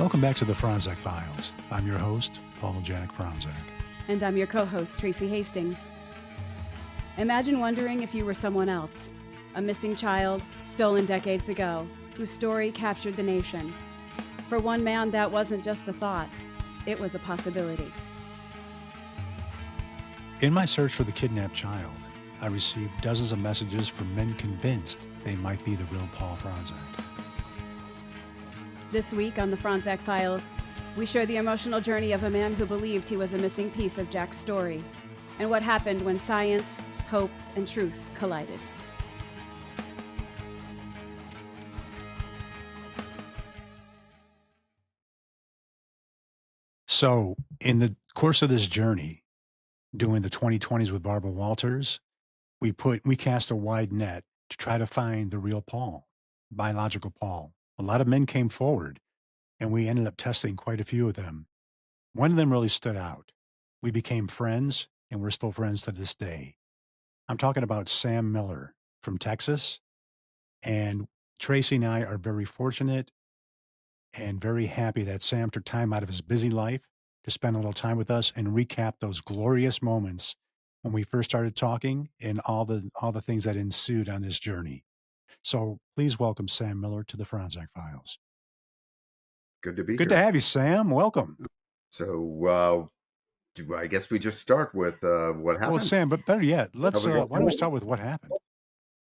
Welcome back to the Fronczak Files. I'm your host, Paul Fronczak. And I'm your co-host, Tracy Hastings. Imagine wondering if you were someone else, a missing child, stolen decades ago, whose story captured the nation. For one man, that wasn't just a thought, it was a possibility. In my search for the kidnapped child, I received dozens of messages from men convinced they might be the real Paul Fronczak. This week on the Fronczak Files, we share the emotional journey of a man who believed he was a missing piece of Jack's story, and what happened when science, hope, and truth collided. So, in the course of this journey, doing the 2020s with Barbara Walters, we cast a wide net to try to find the real Paul, biological Paul. A lot of men came forward, and we ended up testing quite a few of them. One of them really stood out. We became friends, and we're still friends to this day. I'm talking about Sam Miller from Texas. And Tracy and I are very fortunate and very happy that Sam took time out of his busy life to spend a little time with us and recap those glorious moments when we first started talking and all the things that ensued on this journey. So please welcome Sam Miller to the Fronczak Files. Good to be Good here. to have you, Sam. Welcome. So, I guess we just start with what happened. Well, Sam, but better yet, let's why don't we start with what happened?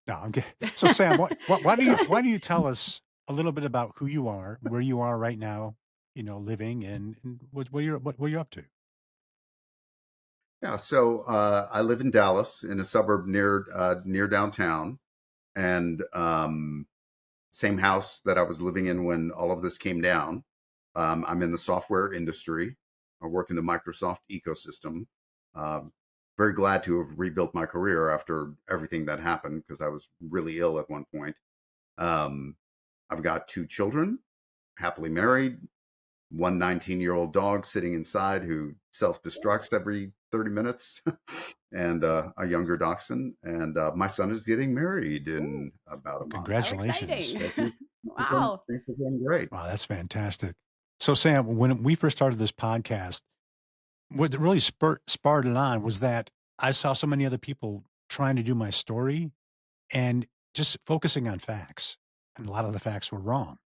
No, I'm kidding. So, Sam, why do you tell us a little bit about who you are, where you are right now, living, and what you're up to? Yeah, so I live in Dallas, in a suburb near downtown, and same house that I was living in when all of this came down. I'm in the software industry. I work in the Microsoft ecosystem. Very glad to have rebuilt my career after everything that happened because I was really ill at one point. I've got 2 children, happily married, one 19-year-old dog sitting inside who self-destructs every 30 minutes, and a younger dachshund. And my son is getting married in about a month. Congratulations. Wow. Things are going great. Wow, that's fantastic. So, Sam, when we first started this podcast, what really spurred it on was that I saw so many other people trying to do my story and just focusing on facts. And a lot of the facts were wrong.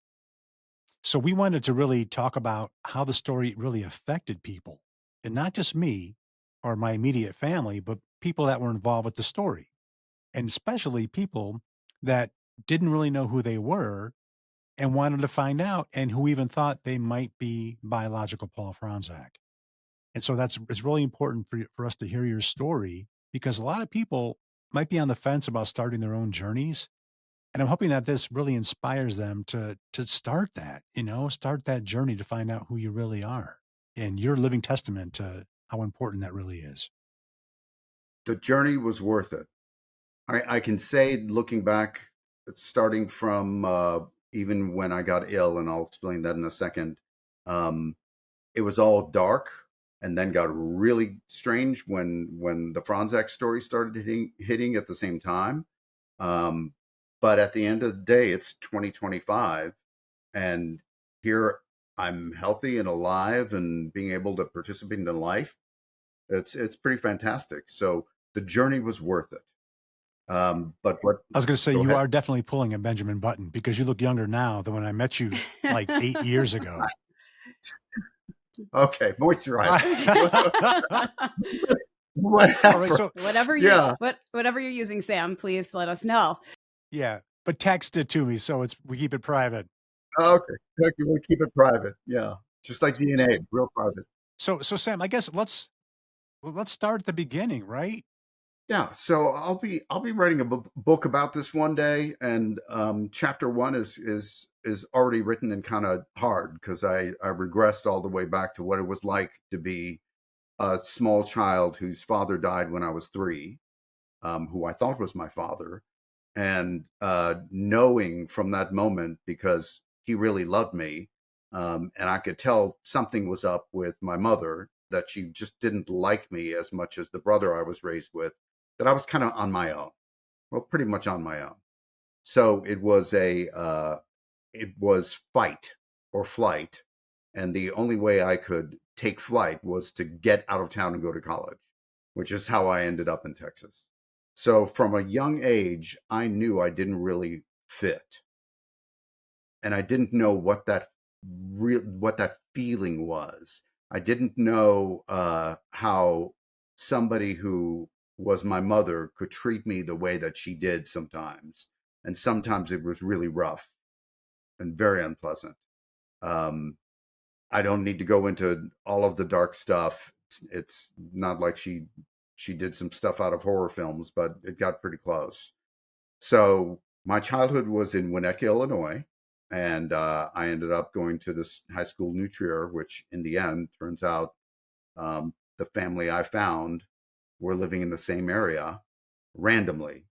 So we wanted to really talk about how the story really affected people, and not just me or my immediate family, but people that were involved with the story, and especially people that didn't really know who they were and wanted to find out, and who even thought they might be biological Paul Fronczak. And so it's really important for us to hear your story, because a lot of people might be on the fence about starting their own journeys. And I'm hoping that this really inspires them to start that journey to find out who you really are. And you're a living testament to how important that really is. The journey was worth it. I can say, looking back, starting from even when I got ill, and I'll explain that in a second, it was all dark, and then got really strange when the Fronczak story started hitting at the same time. But at the end of the day, it's 2025, and here I'm healthy and alive and being able to participate in life. It's pretty fantastic. So the journey was worth it. But what I was going to say, go you ahead. are definitely pulling a Benjamin Button, because you look younger now than when I met you like 8 years ago. Okay, moisturize. All right, so whatever you're using, Sam, please let us know. yeah, but text it to me, so we keep it private. Okay, we'll keep it private. Yeah, just like DNA, real private. So Sam, I guess let's start at the beginning, right? Yeah, so I'll be writing a book about this one day, and chapter 1 is already written and kind of hard because I regressed all the way back to what it was like to be a small child whose father died when I was 3, who I thought was my father, and knowing from that moment, because he really loved me, and I could tell something was up with my mother, that she just didn't like me as much as the brother I was raised with, that I was kind of on my own. Well, pretty much on my own. So it was fight or flight, And the only way I could take flight was to get out of town and go to college, which is how I ended up in Texas. So from a young age, I knew I didn't really fit. And I didn't know what that feeling was. I didn't know how somebody who was my mother could treat me the way that she did sometimes. And sometimes it was really rough and very unpleasant. Um, I don't need to go into all of the dark stuff. It's not like she did some stuff out of horror films, but it got pretty close. So my childhood was in Winnetka, Illinois, and I ended up going to this high school, New Trier, which in the end turns out the family I found were living in the same area randomly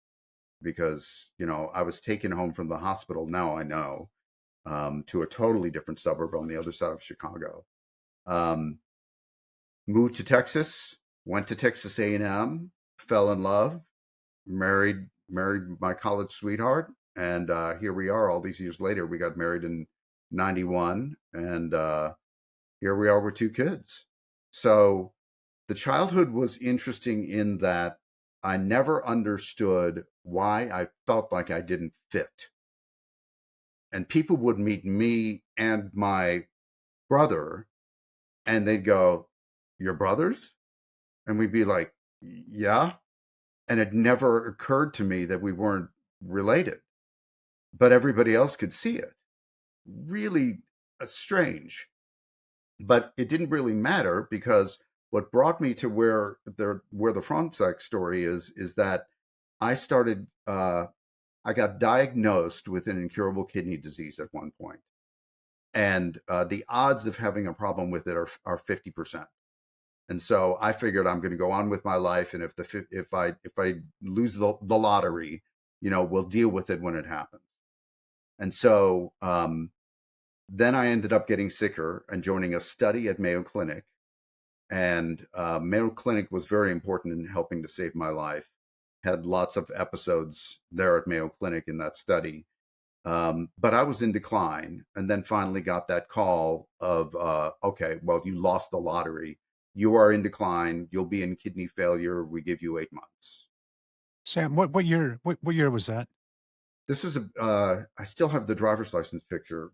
because I was taken home from the hospital. Now I know to a totally different suburb on the other side of Chicago. Um, Moved to Texas, went to Texas A&M, fell in love, married my college sweetheart, and here we are all these years later. We got married in 91, and here we are with 2 kids. So the childhood was interesting in that I never understood why I felt like I didn't fit. And people would meet me and my brother, and they'd go, "Your brothers?" And we'd be like, "Yeah." And it never occurred to me that we weren't related, but everybody else could see it. Really strange. But it didn't really matter because what brought me to where the Fronczak story is that I started I got diagnosed with an incurable kidney disease at one point, and the odds of having a problem with it are 50%. And so I figured I'm going to go on with my life, and if I lose the lottery, we'll deal with it when it happens. And so then I ended up getting sicker and joining a study at Mayo Clinic, and Mayo Clinic was very important in helping to save my life. Had lots of episodes there at Mayo Clinic in that study. But I was in decline, and then finally got that call of, okay, well, you lost the lottery. You are in decline. You'll be in kidney failure. We give you 8 months. Sam, what year was that? This is I still have the driver's license picture.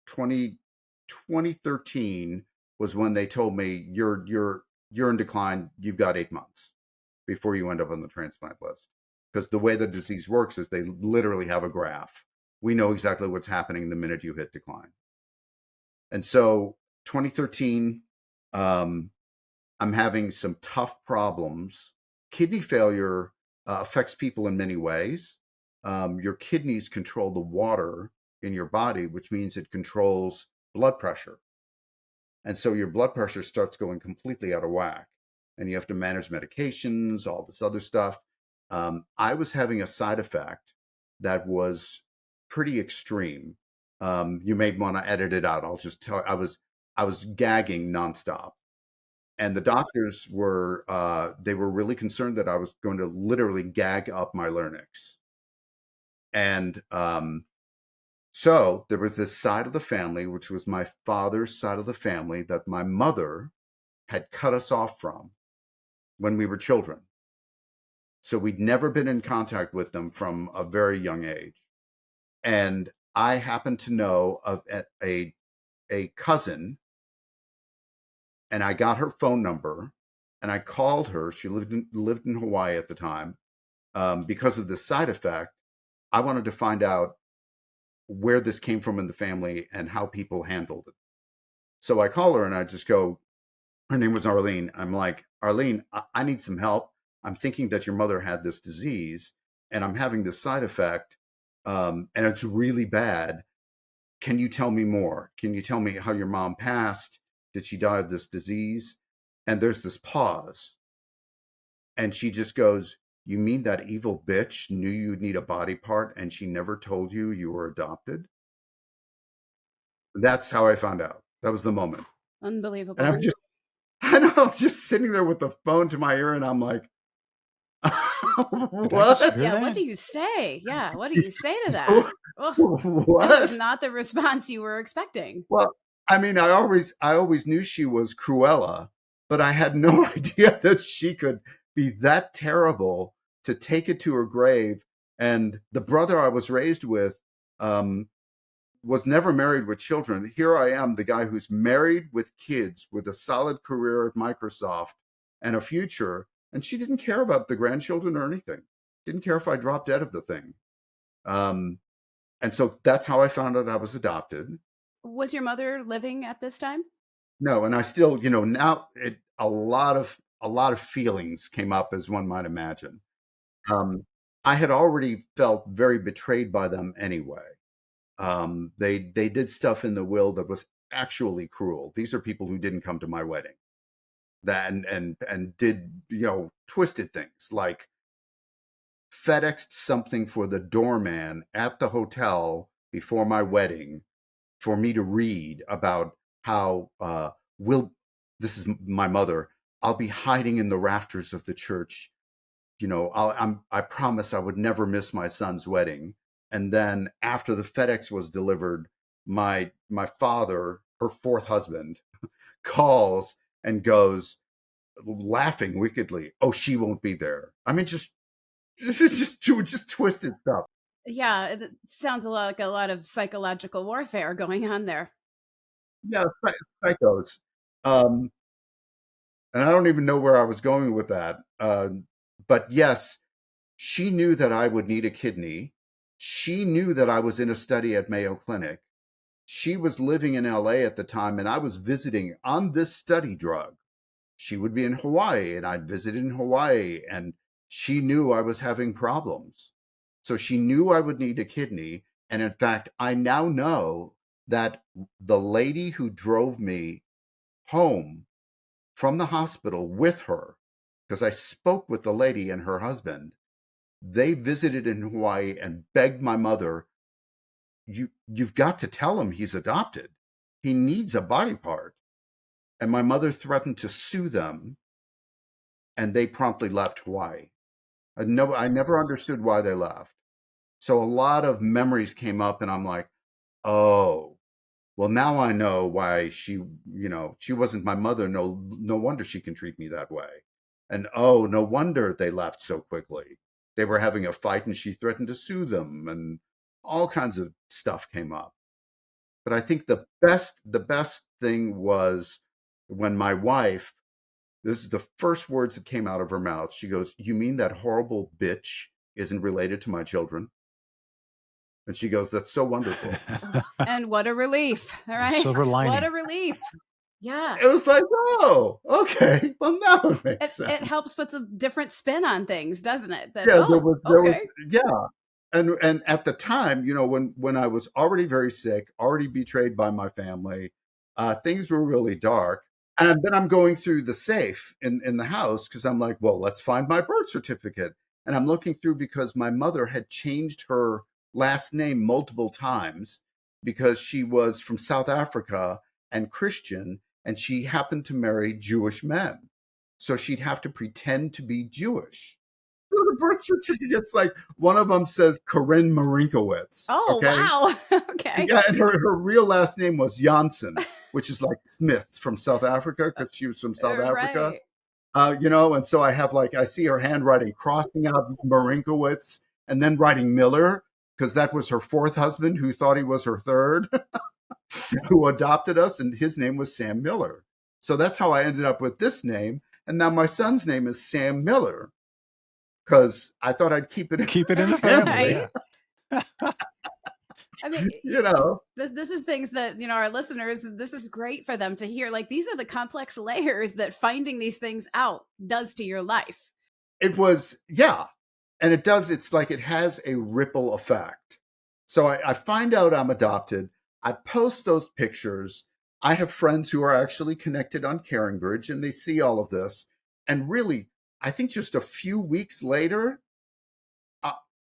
2013 was when they told me you're in decline. You've got 8 months before you end up on the transplant list. Because the way the disease works is they literally have a graph. We know exactly what's happening the minute you hit decline. And so 2013, I'm having some tough problems. Kidney failure affects people in many ways. Your kidneys control the water in your body, which means it controls blood pressure. And so your blood pressure starts going completely out of whack, and you have to manage medications, all this other stuff. I was having a side effect that was pretty extreme. You may want to edit it out. I'll just tell I was gagging nonstop. And the doctors were they were really concerned that I was going to literally gag up my larynx. And so there was this side of the family, which was my father's side of the family, that my mother had cut us off from when we were children. So we'd never been in contact with them from a very young age. And I happened to know of a cousin, and I got her phone number, and I called her. She lived in Hawaii at the time. Because of this side effect, I wanted to find out where this came from in the family and how people handled it. So I call her and I just go, her name was Arlene. I'm like, "Arlene, I need some help. I'm thinking that your mother had this disease and I'm having this side effect. And it's really bad. Can you tell me more? Can you tell me how your mom passed? Did she die of this disease?" And there's this pause. And she just goes, "You mean that evil bitch knew you'd need a body part and she never told you you were adopted?" That's how I found out. That was the moment. Unbelievable. And I'm just sitting there with the phone to my ear, and I'm like, Did I just "What? hear Yeah, what that? do you say? Yeah, what do you say to that? Oh, that was What?" not the response you were expecting. Well, I mean, I always knew she was Cruella, but I had no idea that she could be that terrible to take it to her grave. And the brother I was raised with um, was never married with children. Here I am, the guy who's married with kids, with a solid career at Microsoft and a future, and she didn't care about the grandchildren or anything. Didn't care if I dropped dead of the thing. Um, and so that's how I found out I was adopted. Was your mother living at this time? No, and I still, now a lot of feelings came up, as one might imagine. Um, I had already felt very betrayed by them anyway. They did stuff in the will that was actually cruel. These are people who didn't come to my wedding, that and did twisted things like FedExed something for the doorman at the hotel before my wedding for me to read about how will this is my mother. I'll be hiding in the rafters of the church. I promise I would never miss my son's wedding. And then after the FedEx was delivered, my father, her fourth husband, calls and goes, laughing wickedly, "Oh, she won't be there." I mean, just twisted stuff. Yeah, it sounds a lot like a lot of psychological warfare going on there. Yeah, psychos. Um, and I don't even know where I was going with that. But yes, she knew that I would need a kidney. She knew that I was in a study at Mayo Clinic. She was living in LA at the time, and I was visiting on this study drug. She would be in Hawaii, and I'd visit in Hawaii, and she knew I was having problems. So she knew I would need a kidney. And in fact, I now know that the lady who drove me home from the hospital with her, because I spoke with the lady and her husband, they visited in Hawaii and begged my mother, you've got to tell him he's adopted. He needs a body part. And my mother threatened to sue them, and they promptly left Hawaii. I never understood why they left. So a lot of memories came up, and I'm like, oh, well, now I know why she wasn't my mother. No wonder she can treat me that way. And oh, no wonder they left so quickly. They were having a fight, and she threatened to sue them, and all kinds of stuff came up. But I think the best thing was when my wife, this is the first words that came out of her mouth. She goes, "You mean that horrible bitch isn't related to my children?" And she goes, "That's so wonderful." And what a relief. All right. Silver lining. What a relief. Yeah. It was like, oh, okay. Well, now it makes sense. It helps put some different spin on things, doesn't it? That, Yeah, okay. yeah. And at the time, when I was already very sick, already betrayed by my family, things were really dark. And then I'm going through the safe in the house because I'm like, well, let's find my birth certificate. And I'm looking through because my mother had changed her last name multiple times because she was from South Africa and Christian, and she happened to marry Jewish men. So she'd have to pretend to be Jewish. So the birth certificates, like one of them says Corinne Marinkowitz. Oh, Okay. wow. Okay. Yeah, and her real last name was Janssen, which is like Smith from South Africa because she was from South Africa. Right. And so I see her handwriting crossing out Marinkowitz and then writing Miller because that was her fourth husband who thought he was her third, who adopted us, and his name was Sam Miller. So that's how I ended up with this name. And now my son's name is Sam Miller because I thought I'd keep it in the family. Right. Yeah. I mean, this is things that, our listeners, this is great for them to hear. Like, these are the complex layers that finding these things out does to your life. It was, yeah. And it does, it's like it has a ripple effect. So I find out I'm adopted. I post those pictures. I have friends who are actually connected on Caring Bridge, and they see all of this. And really, I think just a few weeks later,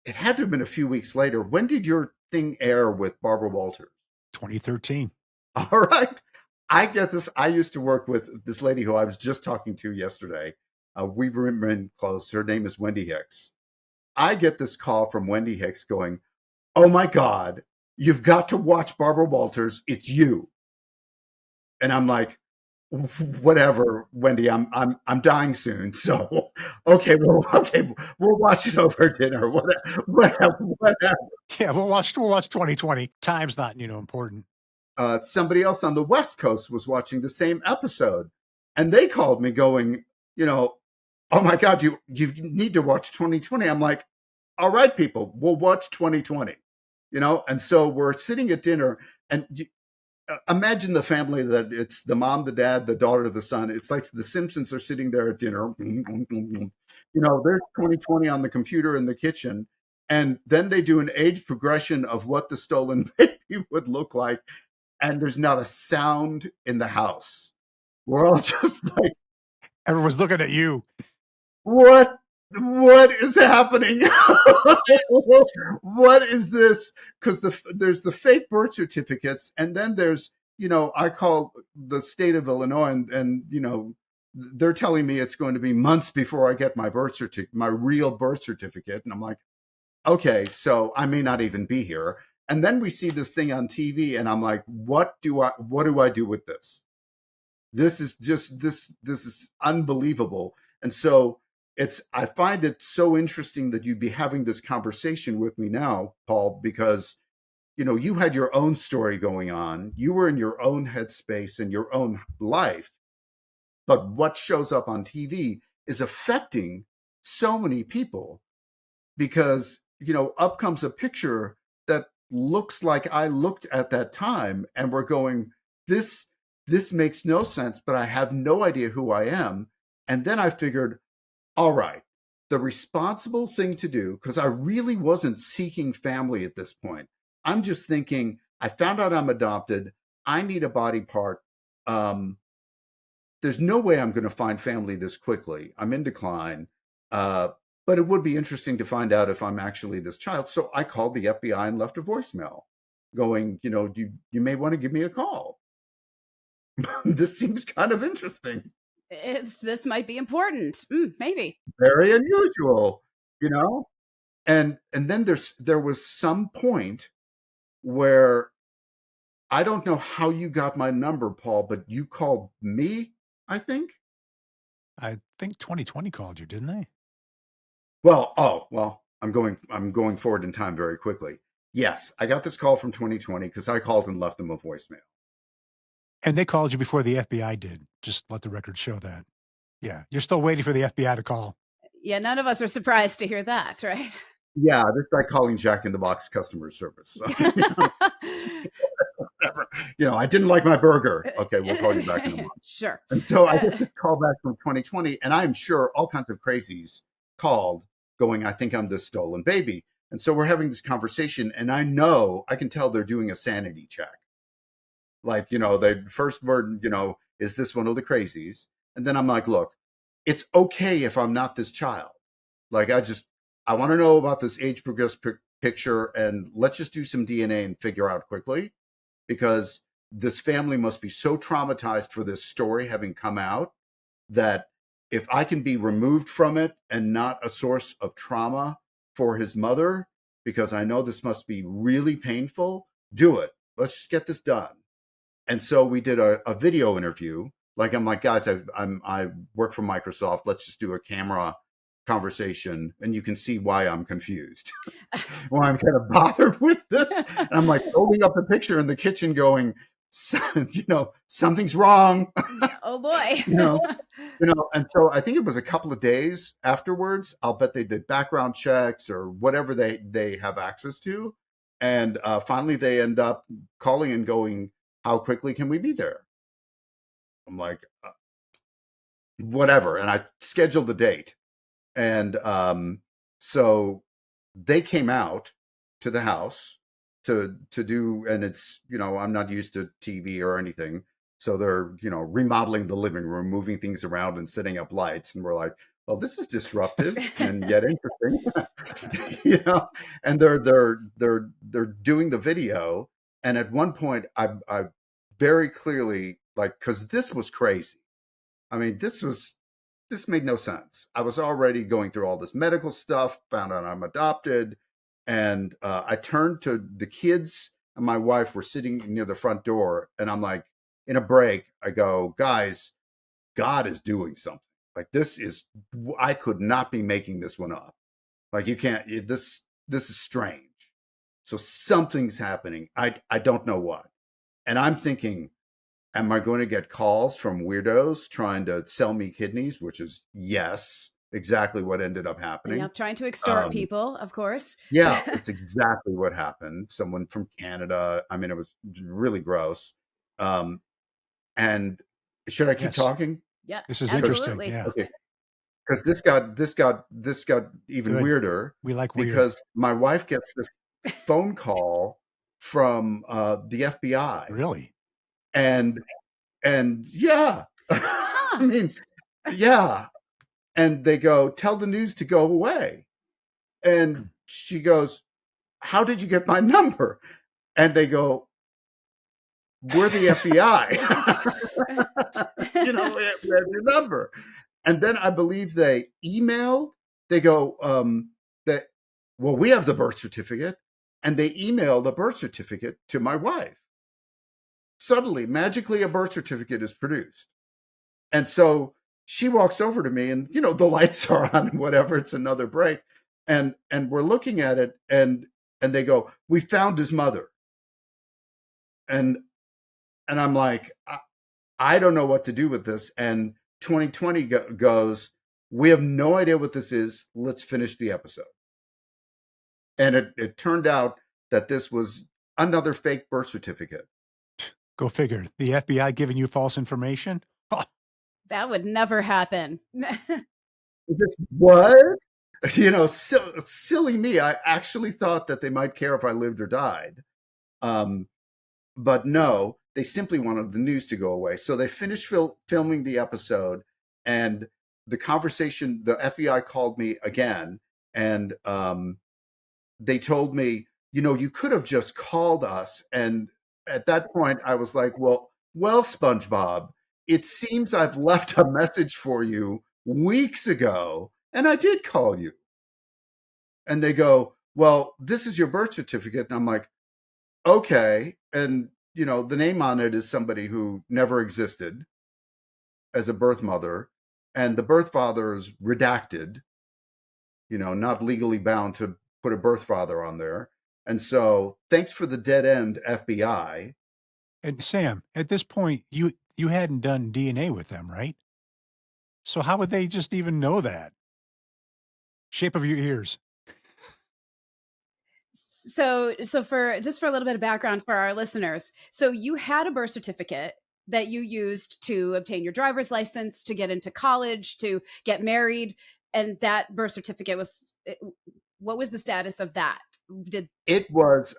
it had to have been a few weeks later. When did your thing air with Barbara Walters? 2013. All right. I get this. I used to work with this lady who I was just talking to yesterday. We've been close. Her name is Wendy Hicks. I get this call from Wendy Hicks going, "Oh my God, you've got to watch Barbara Walters. It's you." And I'm like, whatever, Wendy, I'm dying soon. So, okay, we'll watch it over dinner. Whatever. Yeah, we'll watch 2020. Time's not, important. Somebody else on the West Coast was watching the same episode, and they called me going, oh my God, you need to watch 2020. I'm like, all right, people, we'll watch 2020. And so we're sitting at dinner, and imagine the family that it's the mom, the dad, the daughter, the son. It's like the Simpsons are sitting there at dinner. There's 2020 on the computer in the kitchen. And then they do an age progression of what the stolen baby would look like. And there's not a sound in the house. We're all just like, Everyone's looking at you. what is happening? What is this? Because there's the fake birth certificates, and then there's, I call the state of Illinois, and they're telling me it's going to be months before I get my my real birth certificate. And I'm like, okay, so I may not even be here. And then we see this thing on TV, and I'm like, what do I do with this? This is just this is unbelievable. And so I find it so interesting that you'd be having this conversation with me now, Paul, because you had your own story going on. You were in your own headspace and your own life. But what shows up on TV is affecting so many people because, up comes a picture that looks like I looked at that time, and we're going, this makes no sense, but I have no idea who I am. And then I figured, all right, the responsible thing to do, because I really wasn't seeking family at this point. I'm just thinking, I found out I'm adopted. I need a body part. There's no way I'm going to find family this quickly. I'm in decline. But it would be interesting to find out if I'm actually this child. So I called the FBI and left a voicemail going, you may want to give me a call. This seems kind of interesting. This might be important. Maybe. Very unusual, And then there was some point where I don't know how you got my number, Paul, but you called me, I think. I think 2020 called you, didn't they? Well, I'm going forward in time very quickly. Yes, I got this call from 2020 because I called and left them a voicemail. And they called you before the FBI did. Just let the record show that. Yeah, you're still waiting for the FBI to call. Yeah, none of us are surprised to hear that, right? Yeah, this is like calling Jack in the Box customer service. So, I didn't like my burger. Okay, we'll call you back in a month. Sure. And so I get this call back from 2020, and I'm sure all kinds of crazies called going, I think I'm this stolen baby. And so we're having this conversation, and I can tell they're doing a sanity check. Like, the first word, is this one of the crazies? And then I'm like, look, it's okay if I'm not this child. Like, I want to know about this age progressed picture, and let's just do some DNA and figure out quickly, because this family must be so traumatized for this story having come out that if I can be removed from it and not a source of trauma for his mother, because I know this must be really painful, do it. Let's just get this done. And so we did a video interview. Like, I'm like, guys, I work for Microsoft. Let's just do a camera conversation, and you can see why I'm confused, why I'm kind of bothered with this. And I'm like holding up the picture in the kitchen going, something's wrong. Oh boy. And so I think it was a couple of days afterwards. I'll bet they did background checks or whatever they have access to. And finally they end up calling and going, how quickly can we be there? I'm like, whatever. And I scheduled the date. And so they came out to the house to do, and it's, I'm not used to TV or anything. So they're, remodeling the living room, moving things around and setting up lights. And we're like, well, this is disruptive and yet interesting, and they're doing the video. And at one point I very clearly, like, cause this was crazy. I mean, this made no sense. I was already going through all this medical stuff, found out I'm adopted. And I turned to the kids and my wife were sitting near the front door. And I'm like, in a break, I go, guys, God is doing something. Like I could not be making this one up. Like you can't, this is strange. So something's happening. I don't know what. And I'm thinking, am I going to get calls from weirdos trying to sell me kidneys? Which is yes, exactly what ended up happening. Yep, trying to extort people, of course. Yeah, it's exactly what happened. Someone from Canada. I mean, it was really gross. And should I keep Yes. talking? Yeah, This is absolutely. interesting. Yeah. Okay. Because this got even Good. weirder We like weird. because my wife gets this phone call from the FBI. Really? And yeah. I mean, yeah. And they go, tell the news to go away. And she goes, how did you get my number? And they go, we're the FBI. We have your number. And then I believe they emailed. They go, we have the birth certificate. And they emailed a birth certificate to my wife. Suddenly, magically, a birth certificate is produced. And so she walks over to me and, the lights are on and whatever. It's another break. And we're looking at it and they go, we found his mother. And I'm like, I don't know what to do with this. And 2020 goes, we have no idea what this is. Let's finish the episode. And it turned out that this was another fake birth certificate. Go figure. The FBI giving you false information? That would never happen. What? Silly me. I actually thought that they might care if I lived or died. But no, they simply wanted the news to go away. So they finished filming the episode, and the conversation, the FBI called me again, and they told me, you could have just called us. And at that point, I was like, well, SpongeBob, it seems I've left a message for you weeks ago, and I did call you. And they go, well, this is your birth certificate. And I'm like, okay. And, the name on it is somebody who never existed as a birth mother. And the birth father is redacted, not legally bound to put a birth father on there. And so thanks for the dead end, FBI. And Sam, at this point, you hadn't done DNA with them, right? So how would they just even know that? Shape of your ears. So for a little bit of background for our listeners, so you had a birth certificate that you used to obtain your driver's license, to get into college, to get married, and that birth certificate what was the status of that? It's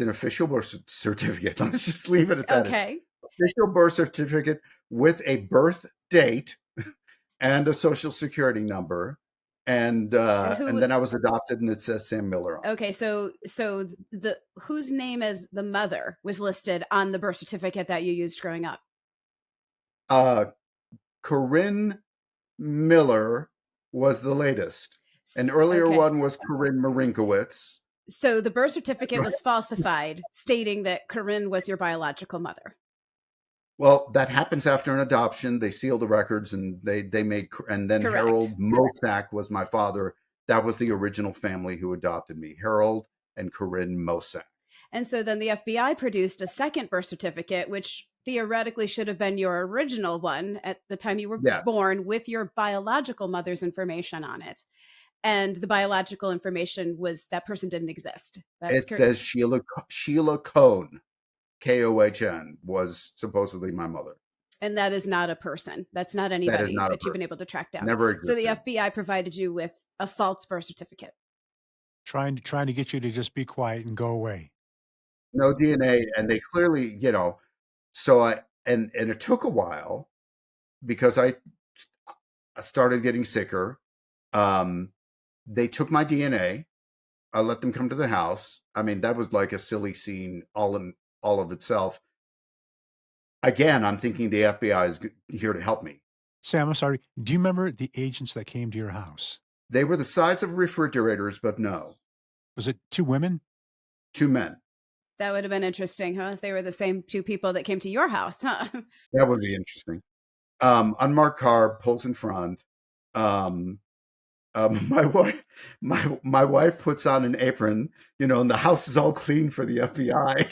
an official birth certificate. Let's just leave it at that. Okay. It's official birth certificate with a birth date and a social security number. And then I was adopted, and it says Sam Miller on it. Okay, so the whose name as the mother was listed on the birth certificate that you used growing up? Corinne Miller was the latest. An earlier one was Corinne Marinkowitz. So the birth certificate was falsified, stating that Corinne was your biological mother. Well, that happens after an adoption. They seal the records, and they made, and then Correct. Harold Mosak was my father. That was the original family who adopted me, Harold and Corinne Mosak. And so then the FBI produced a second birth certificate, which theoretically should have been your original one at the time you were born, with your biological mother's information on it. And the biological information was that person didn't exist. It says Sheila Cohn. Kohn was supposedly my mother. And that is not a person. That's not anybody that you've been able to track down. Never existed. So the FBI provided you with a false birth certificate. Trying to get you to just be quiet and go away. No DNA. And they clearly, so and it took a while because I started getting sicker. They took my DNA. I let them come to the house. I mean, that was like a silly scene all of itself. Again, I'm thinking the FBI is here to help me. Sam, I'm sorry. Do you remember the agents that came to your house? They were the size of refrigerators, but no. Was it 2 women? 2 men. That would have been interesting, huh? If they were the same two people that came to your house, huh? That would be interesting. Unmarked car pulls in front. Um, my wife, my wife puts on an apron, and the house is all clean for the FBI.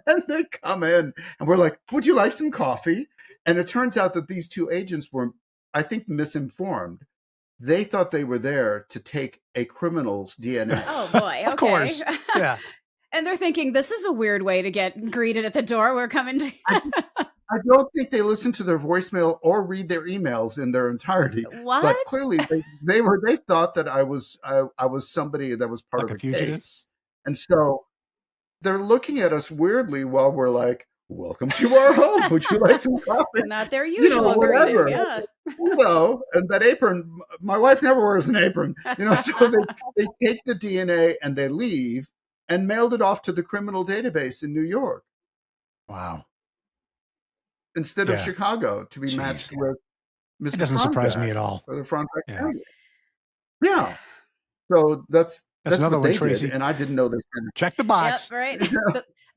And they come in, and we're like, "Would you like some coffee?" And it turns out that these two agents were, I think, misinformed. They thought they were there to take a criminal's DNA. Oh boy, Of okay. course. Yeah. And they're thinking, this is a weird way to get greeted at the door. We're coming to. I don't think they listen to their voicemail or read their emails in their entirety. What? But clearly, they thought that I was somebody that was part Like of a a fugitive? case, and so they're looking at us weirdly while we're like, "Welcome to our home. Would you like some coffee?" Not their usual whatever. greeting. Yeah. And that apron. My wife never wears an apron. So they take the DNA and they leave and mailed it off to the criminal database in New York Wow. instead of Yeah. Chicago to be Jeez. matched with Mr. It doesn't surprise me Fronczak at all. or the Fronczak Yeah. family. Yeah. So that's another what one, they Tracy. did, and I didn't know this. Check the Yep, box. right.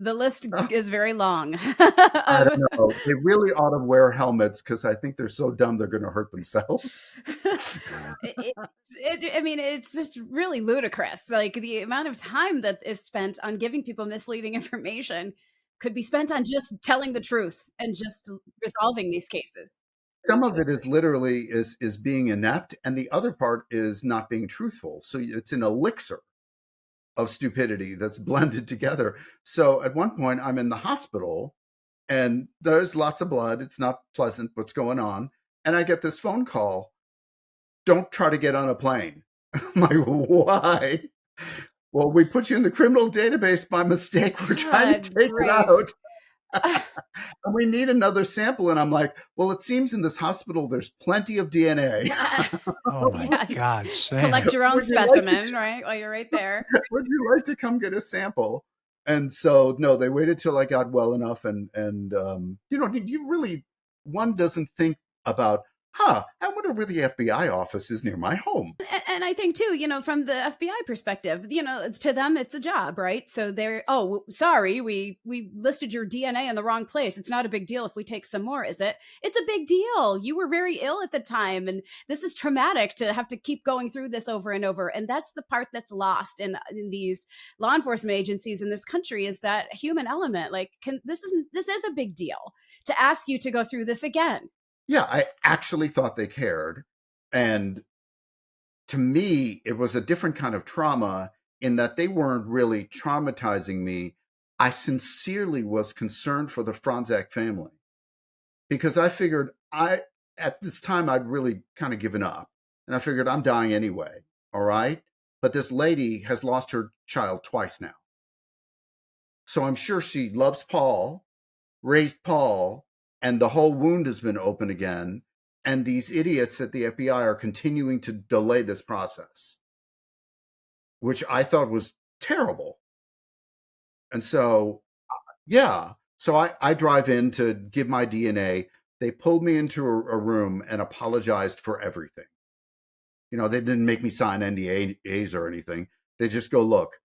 The list is very long. I don't know. They really ought to wear helmets because I think they're so dumb they're going to hurt themselves. I mean, it's just really ludicrous. Like the amount of time that is spent on giving people misleading information could be spent on just telling the truth and just resolving these cases. Some of it is literally is being inept, and the other part is not being truthful. So it's an elixir of stupidity that's blended together. So at one point, I'm in the hospital, and there's lots of blood. It's not pleasant what's going on, and I get this phone call. Don't try to get on a plane. I'm like, why? Well, we put you in the criminal database by mistake. We're trying to God take grief. it out. And we need another sample. And I'm like, well, it seems in this hospital there's plenty of DNA. Oh my God, Sam. Collect your own Would you like specimen, right? While you're right there. Would you like to come get a sample? And so, no, they waited till I got well enough. And you really, one doesn't think about, I wonder where the FBI office is near my home. And I think too, from the FBI perspective, to them it's a job, right? So they're, sorry, we listed your DNA in the wrong place. It's not a big deal if we take some more, is it? It's a big deal. You were very ill at the time, and this is traumatic to have to keep going through this over and over. And that's the part that's lost in these law enforcement agencies in this country, is that human element. Like, this is a big deal to ask you to go through this again. Yeah, I actually thought they cared. And to me, it was a different kind of trauma in that they weren't really traumatizing me. I sincerely was concerned for the Fronczak family because I figured at this time, I'd really kind of given up. And I figured I'm dying anyway. All right. But this lady has lost her child twice now. So I'm sure she loves Paul, raised Paul, and the whole wound has been open again. And these idiots at the FBI are continuing to delay this process, which I thought was terrible. And so, yeah. So I drive in to give my DNA. They pulled me into a room and apologized for everything. They didn't make me sign NDAs or anything. They just go, look,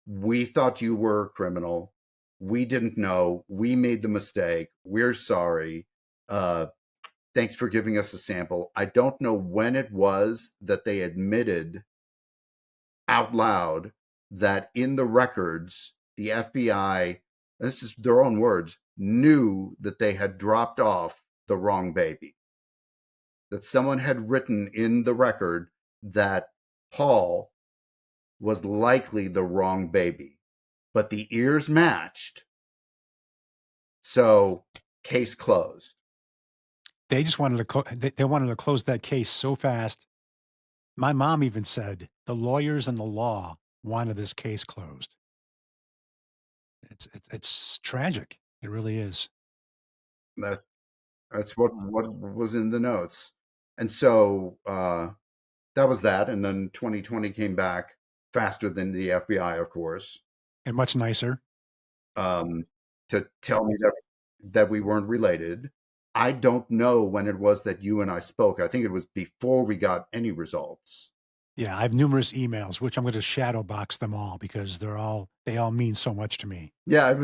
we thought you were a criminal. We didn't know. We made the mistake. We're sorry. Thanks for giving us a sample. I don't know when it was that they admitted out loud that in the records, the FBI, this is their own words, knew that they had dropped off the wrong baby. That someone had written in the record that Paul was likely the wrong baby, but the ears matched. So case closed. They just wanted to they wanted to close that case so fast. My mom even said the lawyers and the law wanted this case closed. It's tragic. It really is. That's what was in the notes. And so that was that. And then 2020 came back faster than the FBI, of course. And much nicer. To tell me that we weren't related. I don't know when it was that you and I spoke. I think it was before we got any results. Yeah, I have numerous emails, which I'm going to shadow box them all because they all mean so much to me. Yeah,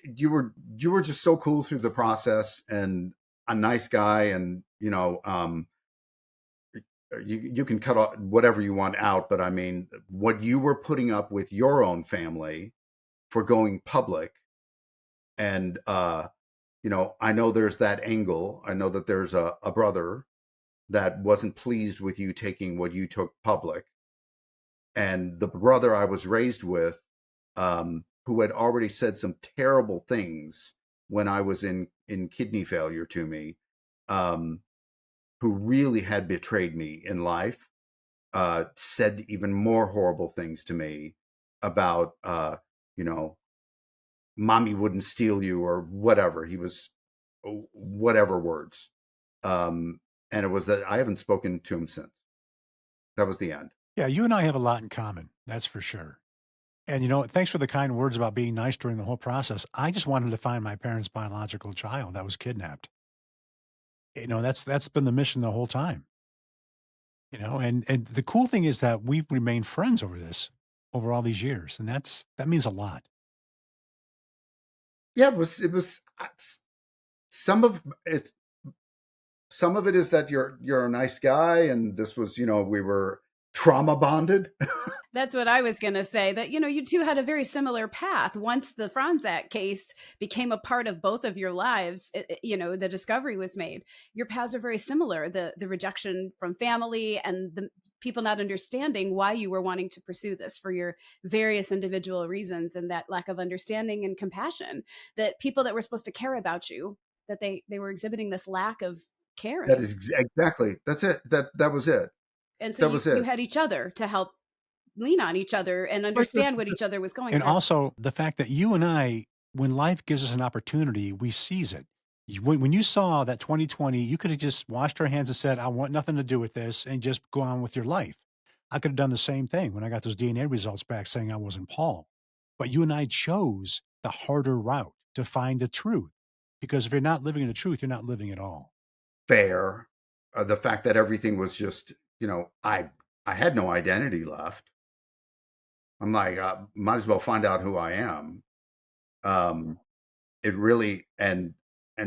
you were just so cool through the process and a nice guy, and you can cut off whatever you want out, but I mean, what you were putting up with your own family for going public, and I know there's that angle. I know that there's a brother that wasn't pleased with you taking what you took public, and the brother I was raised with, who had already said some terrible things when I was in kidney failure to me, um, who really had betrayed me in life, said even more horrible things to me about, you know, mommy wouldn't steal you or whatever. He was whatever words. Um, and it was that I haven't spoken to him since. That was the end. Yeah, you and I have a lot in common. That's for sure. And thanks for the kind words about being nice during the whole process. I just wanted to find my parents' biological child that was kidnapped. That's been the mission the whole time. And the cool thing is that we've remained friends over all these years, and that means a lot. Yeah, it was some of it. Some of it is that you're a nice guy, and this was, we were trauma bonded. That's what I was going to say, that, you two had a very similar path. Once the Fronczak case became a part of both of your lives, the discovery was made. Your paths are very similar. The rejection from family and the people not understanding why you were wanting to pursue this for your various individual reasons, and that lack of understanding and compassion, that people that were supposed to care about you, that they were exhibiting this lack of That caring. is exactly, that's it. That was it. And so That you, was you it. had each other to help lean on each other and Like understand what each other was going And through. also the fact that you and I, when life gives us an opportunity, we seize it. When you saw that 2020, you could have just washed our hands and said, I want nothing to do with this and just go on with your life. I could have done the same thing when I got those DNA results back saying I wasn't Paul. But you and I chose the harder route to find the truth. Because if you're not living in the truth, you're not living at all. fair. The fact that everything was just, I had no identity left. I'm like, might as well find out who I am. Um, it really, and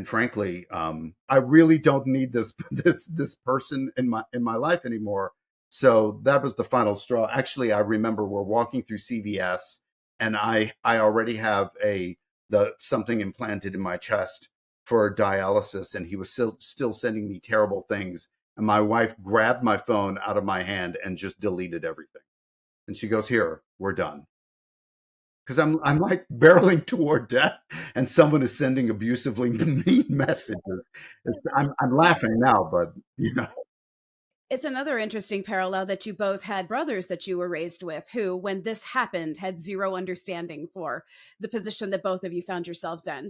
frankly, I really don't need this this person in my life anymore. So that was the final straw. Actually, I remember we're walking through CVS, and I already have the something implanted in my chest for dialysis, and he was still sending me terrible things. And my wife grabbed my phone out of my hand and just deleted everything. And she goes, "Here, we're done." Because I'm like barreling toward death, and someone is sending abusively mean messages. I'm laughing now, but It's another interesting parallel that you both had brothers that you were raised with who, when this happened, had zero understanding for the position that both of you found yourselves in.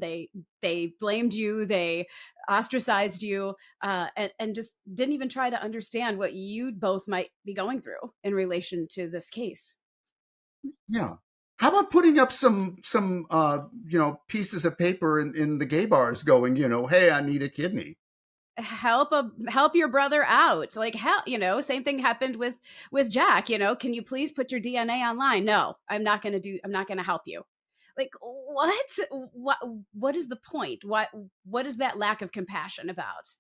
They blamed you, they ostracized you, and just didn't even try to understand what you both might be going through in relation to this case. yeah. How about putting up some pieces of paper in the gay bars, going, hey, I need a kidney. Help your brother out, like, hell, same thing happened with Jack. Can you please put your DNA online? No, I'm not going to help you. Like, what is the point? What is that lack of compassion about?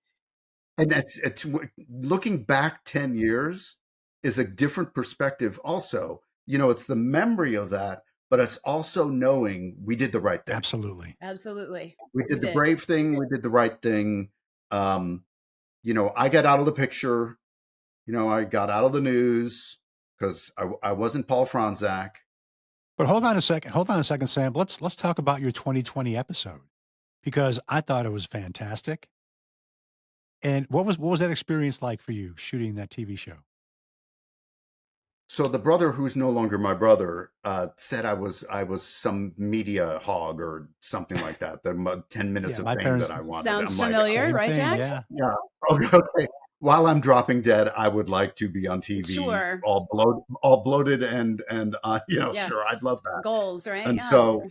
And it's looking back 10 years is a different perspective. Also, it's the memory of that, but it's also knowing we did the right thing. Absolutely. Absolutely. We You did the did. brave thing. We did the right thing. Um, I got out of the picture. I got out of the news because I wasn't Paul Fronczak. But hold on a second. Hold on a second, Sam. Let's talk about your 2020 episode because I thought it was fantastic. And what was that experience like for you shooting that TV show? So the brother who's no longer my brother said I was some media hog or something like that. The 10 minutes Yeah, of my fame parents that I wanted. Sounds I'm like, familiar, same right, thing. Jack? Yeah. yeah, okay. While I'm dropping dead, I would like to be on TV, Sure. all bloated, and Yeah. sure, I'd love that. Goals, right? And Yeah. so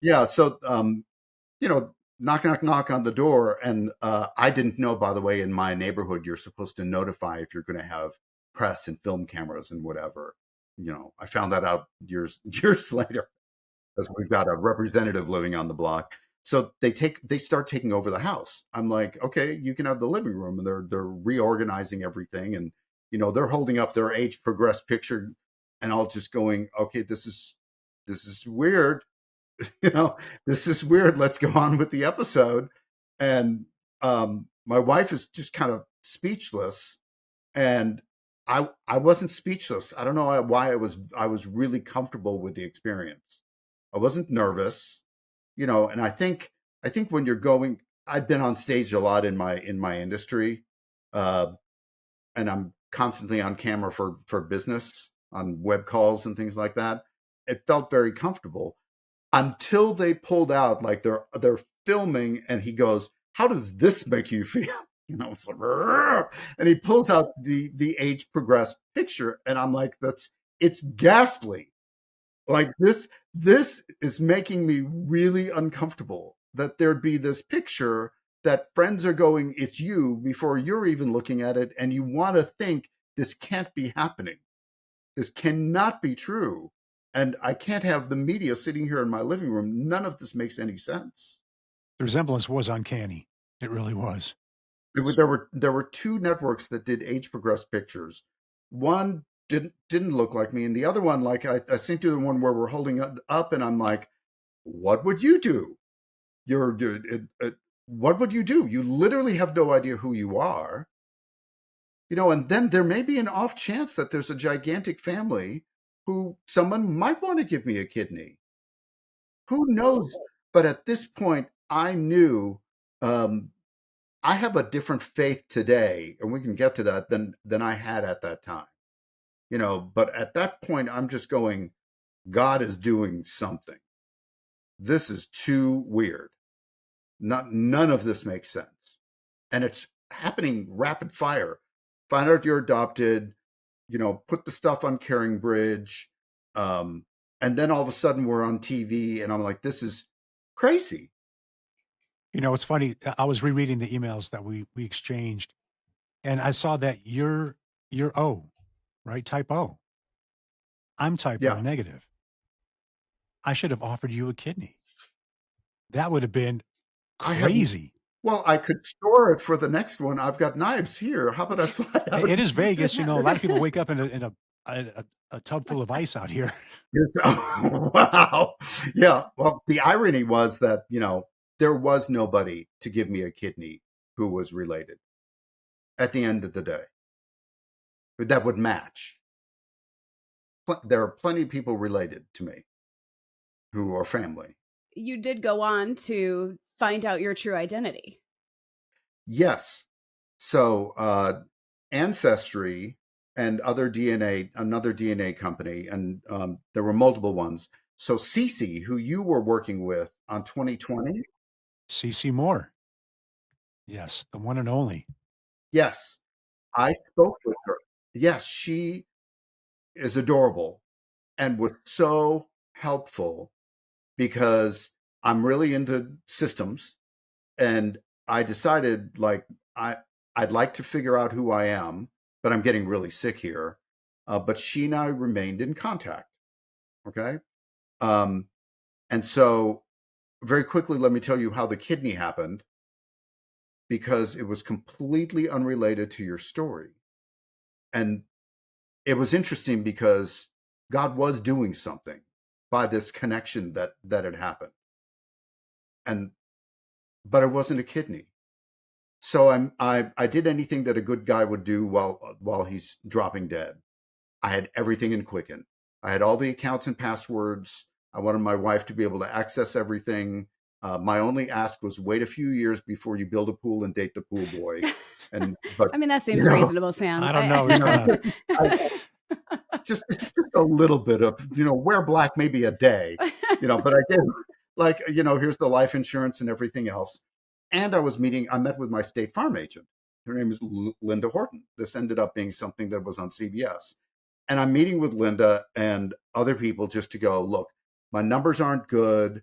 yeah, so knock knock knock on the door, and I didn't know, by the way, in my neighborhood you're supposed to notify if you're going to have press and film cameras and whatever. I found that out years later, because we've got a representative living on the block. So they start taking over the house. I'm like, okay, you can have the living room, and they're reorganizing everything, and they're holding up their age progressed picture, and I'll just going, okay, this is weird. This is weird. Let's go on with the episode. And my wife is just kind of speechless, and I wasn't speechless. I don't know why I was really comfortable with the experience. I wasn't nervous, and I think when you're going, I've been on stage a lot in my industry, and I'm constantly on camera for business, on web calls and things like that. It felt very comfortable until they pulled out, like they're filming, and he goes, "How does this make you feel?" It's like, "Rrr." And he pulls out the age progressed picture, and I'm like, it's ghastly. Like this is making me really uncomfortable, that there'd be this picture that friends are going, "It's you," before you're even looking at it, and you want to think this can't be happening. This cannot be true. And I can't have the media sitting here in my living room. None of this makes any sense. The resemblance was uncanny. It really was. There were two networks that did age progressed pictures. One didn't look like me, and the other one, like I sent you the one where we're holding it up, and I'm like, what would you do? What would you do? You literally have no idea who you are. And then there may be an off chance that there's a gigantic family who someone might want to give me a kidney. Who knows? But at this point, I knew I have a different faith today, and we can get to that, than I had at that time. But at that point, I'm just going, God is doing something. This is too weird. None of this makes sense. And it's happening rapid fire. Find out you're adopted, put the stuff on Caring Bridge. And then all of a sudden we're on TV, and I'm like, this is crazy. It's funny. I was rereading the emails that we exchanged, and I saw that you're O, right? Type O. I'm type O Yeah. negative. I should have offered you a kidney. That would have been crazy. Well, I could store it for the next one. I've got knives here. How about I fly out? It is Vegas. A lot of people wake up in a tub full of ice out here. Wow. Yeah. Well, the irony was that, there was nobody to give me a kidney who was related at the end of the day that would match. There are plenty of people related to me who are family. You did go on to find out your true identity. Yes. So Ancestry and another DNA company, and there were multiple ones. So Cece, who you were working with on 2020. Cece Moore. Yes, the one and only. Yes. I spoke with her. Yes, she is adorable and was so helpful, because I'm really into systems, and I decided, like, I'd like to figure out who I am, but I'm getting really sick here. But she and I remained in contact. Okay. And so very quickly, let me tell you how the kidney happened, because it was completely unrelated to your story. And it was interesting because God was doing something by this connection that had happened. But it wasn't a kidney. So I did anything that a good guy would do while he's dropping dead. I had everything in Quicken. I had all the accounts and passwords. I wanted my wife to be able to access everything. My only ask was wait a few years before you build a pool and date the pool boy. But I mean, that seems reasonable, Sam. I don't know. It's just a little bit of, wear black maybe a day, but I did, like, here's the life insurance and everything else. And I met with my State Farm agent. Her name is Linda Horton. This ended up being something that was on CBS. And I'm meeting with Linda and other people just to go, look, my numbers aren't good.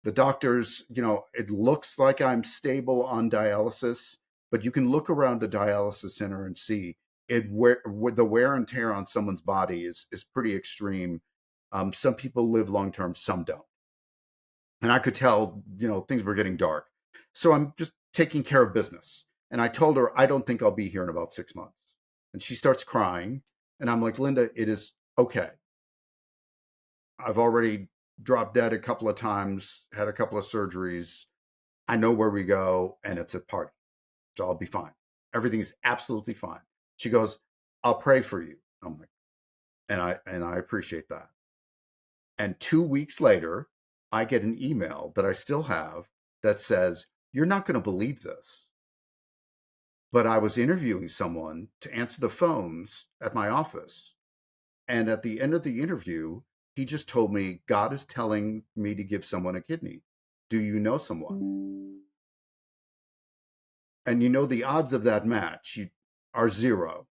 The doctors, it looks like I'm stable on dialysis, but you can look around a dialysis center and see the wear and tear on someone's body is pretty extreme. Some people live long term, some don't. And I could tell, things were getting dark. So I'm just taking care of business. And I told her, I don't think I'll be here in about 6 months. And she starts crying. And I'm like, Linda, it is okay. I've already dropped dead a couple of times, had a couple of surgeries. I know where we go, and it's a party. So I'll be fine. Everything's absolutely fine. She goes, I'll pray for you. I'm like, and I appreciate that. And 2 weeks later, I get an email that I still have that says, you're not going to believe this, but I was interviewing someone to answer the phones at my office. And at the end of the interview, he just told me, God is telling me to give someone a kidney. Do you know someone? And the odds of that match are zero.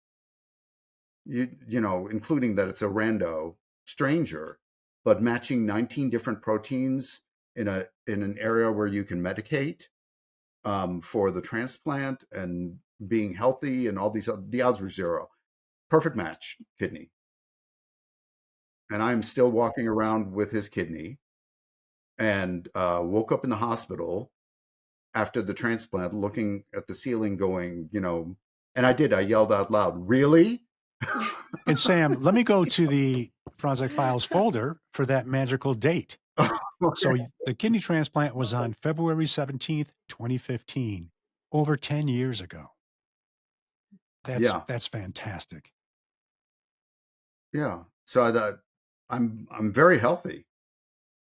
Including that it's a rando stranger, but matching 19 different proteins in an area where you can medicate for the transplant and being healthy and all these, the odds were zero. Perfect match, kidney. And I'm still walking around with his kidney, and woke up in the hospital after the transplant, looking at the ceiling going, and I yelled out loud, really? And Sam, let me go to the Fronczak Files folder for that magical date. So the kidney transplant was on February 17th, 2015, over 10 years ago. That's fantastic. Yeah. So I'm very healthy.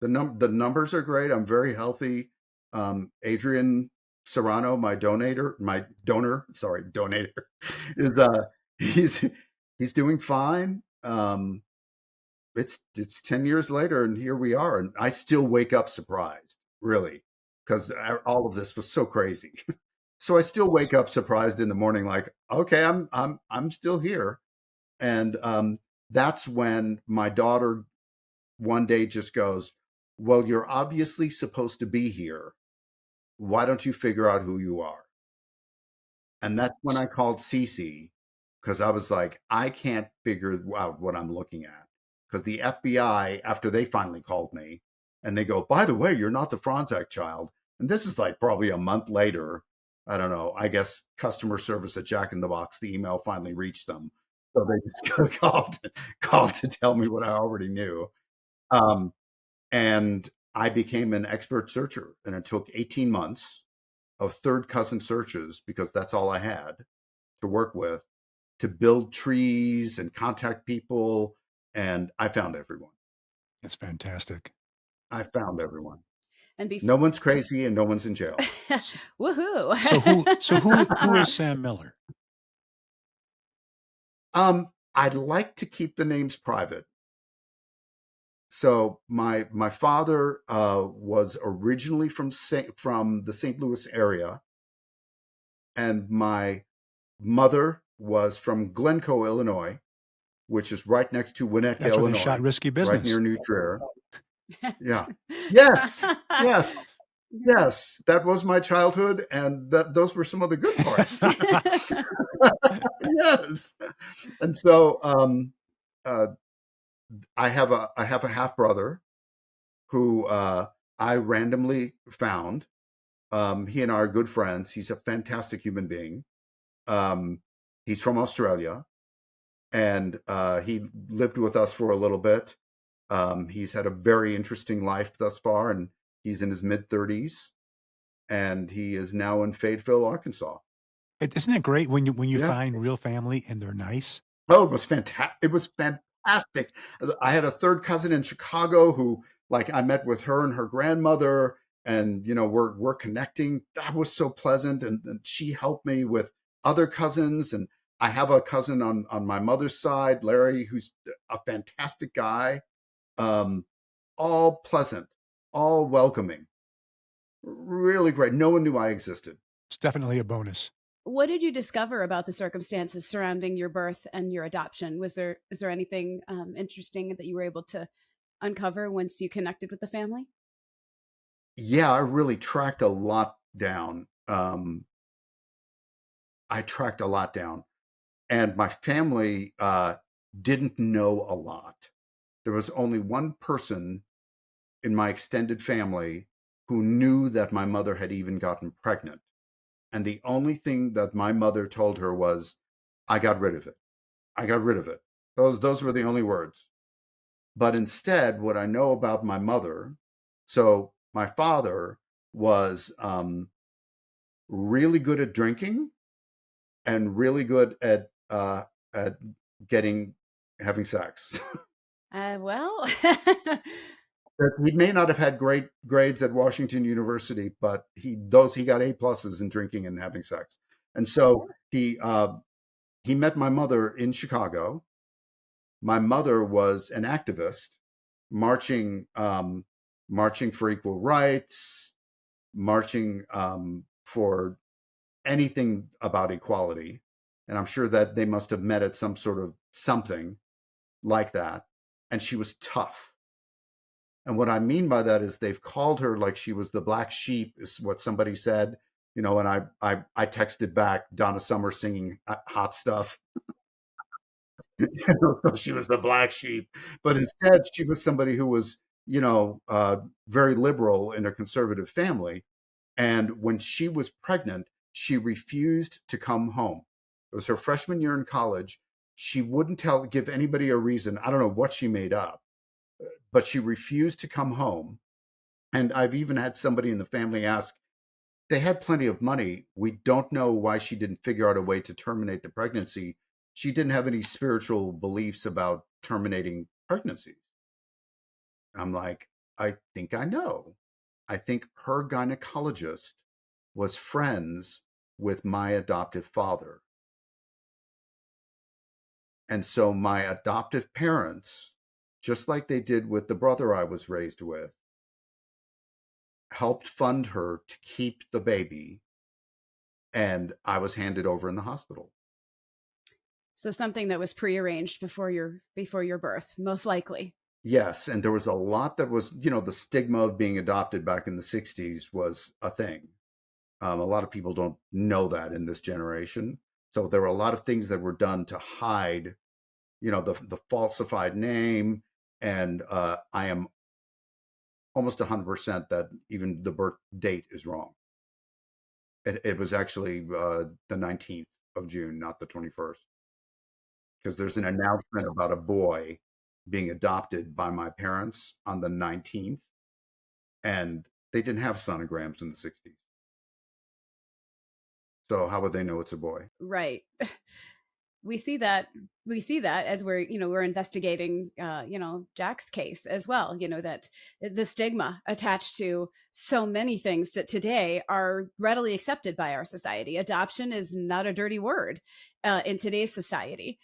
The numbers are great. I'm very healthy. Adrian Serrano, my donor, is he's doing fine. It's 10 years later, and here we are, and I still wake up surprised, really, because all of this was so crazy. So I still wake up surprised in the morning, like, okay, I'm still here, and that's when my daughter one day just goes, well, you're obviously supposed to be here. Why don't you figure out who you are? And that's when I called Cece, because I was like, I can't figure out what I'm looking at. Because the FBI, after they finally called me, and they go, by the way, you're not the Fronczak child. And this is like probably a month later. I don't know. I guess customer service at Jack in the Box, the email finally reached them. So they just called to tell me what I already knew. And I became an expert searcher, and it took 18 months of third cousin searches, because that's all I had to work with, to build trees and contact people. And I found everyone. That's fantastic. I found everyone. And no one's crazy and no one's in jail. Woohoo. So who is Sam Miller? I'd like to keep the names private. So my father was originally from the St. Louis area, and my mother was from Glencoe, Illinois, which is right next to Winnetka, That's Illinois. Where they shot Risky Business. Right near New Trier. Yeah. Yes. That was my childhood, and those were some of the good parts. Yes. And so I have a half brother who I randomly found. He and I are good friends. He's a fantastic human being. He's from Australia, and he lived with us for a little bit. He's had a very interesting life thus far, and he's in his mid-30s, and he is now in Fayetteville, Arkansas. Isn't it great when you find real family and they're nice? Oh, it was fantastic. It was fantastic. I had a third cousin in Chicago who, like, I met with her and her grandmother, and we're connecting. That was so pleasant, and she helped me with other cousins, and I have a cousin on my mother's side, Larry, who's a fantastic guy. All pleasant, all welcoming, really great. No one knew I existed. It's definitely a bonus. What did you discover about the circumstances surrounding your birth and your adoption? Is there anything interesting that you were able to uncover once you connected with the family? Yeah, I really tracked a lot down. And my family didn't know a lot. There was only one person in my extended family who knew that my mother had even gotten pregnant. And the only thing that my mother told her was, I got rid of it. I got rid of it. Those were the only words. But instead, what I know about my mother, so my father was really good at drinking and really good at having sex. Well, He may not have had great grades at Washington University, but he got A+ in drinking and having sex. And so he met my mother in Chicago. My mother was an activist, marching marching for equal rights, marching for anything about equality. And I'm sure that they must have met at some sort of something like that. And she was tough. And what I mean by that is they've called her like she was the black sheep, is what somebody said, and I texted back Donna Summer singing Hot Stuff. So she was the black sheep, but instead she was somebody who was, very liberal in a conservative family. And when she was pregnant, she refused to come home. It was her freshman year in college. She wouldn't give anybody a reason. I don't know what she made up, but she refused to come home. And I've even had somebody in the family ask, they had plenty of money. We don't know why she didn't figure out a way to terminate the pregnancy. She didn't have any spiritual beliefs about terminating pregnancies. I'm like, I think I know. I think her gynecologist was friends with my adoptive father. And so my adoptive parents, just like they did with the brother I was raised with, helped fund her to keep the baby. And I was handed over in the hospital. so something that was prearranged before your birth, most likely. Yes, and there was a lot that was, the stigma of being adopted back in the 60s was a thing. A lot of people don't know that in this generation. So there were a lot of things that were done to hide, the falsified name. And I am almost 100% that even the birth date is wrong. It was actually the 19th of June, not the 21st. Because there's an announcement about a boy being adopted by my parents on the 19th, and they didn't have sonograms in the 60s. So how would they know it's a boy? Right. we see that as we're investigating Jack's case as well, that the stigma attached to so many things that today are readily accepted by our society. Adoption is not a dirty word in today's society,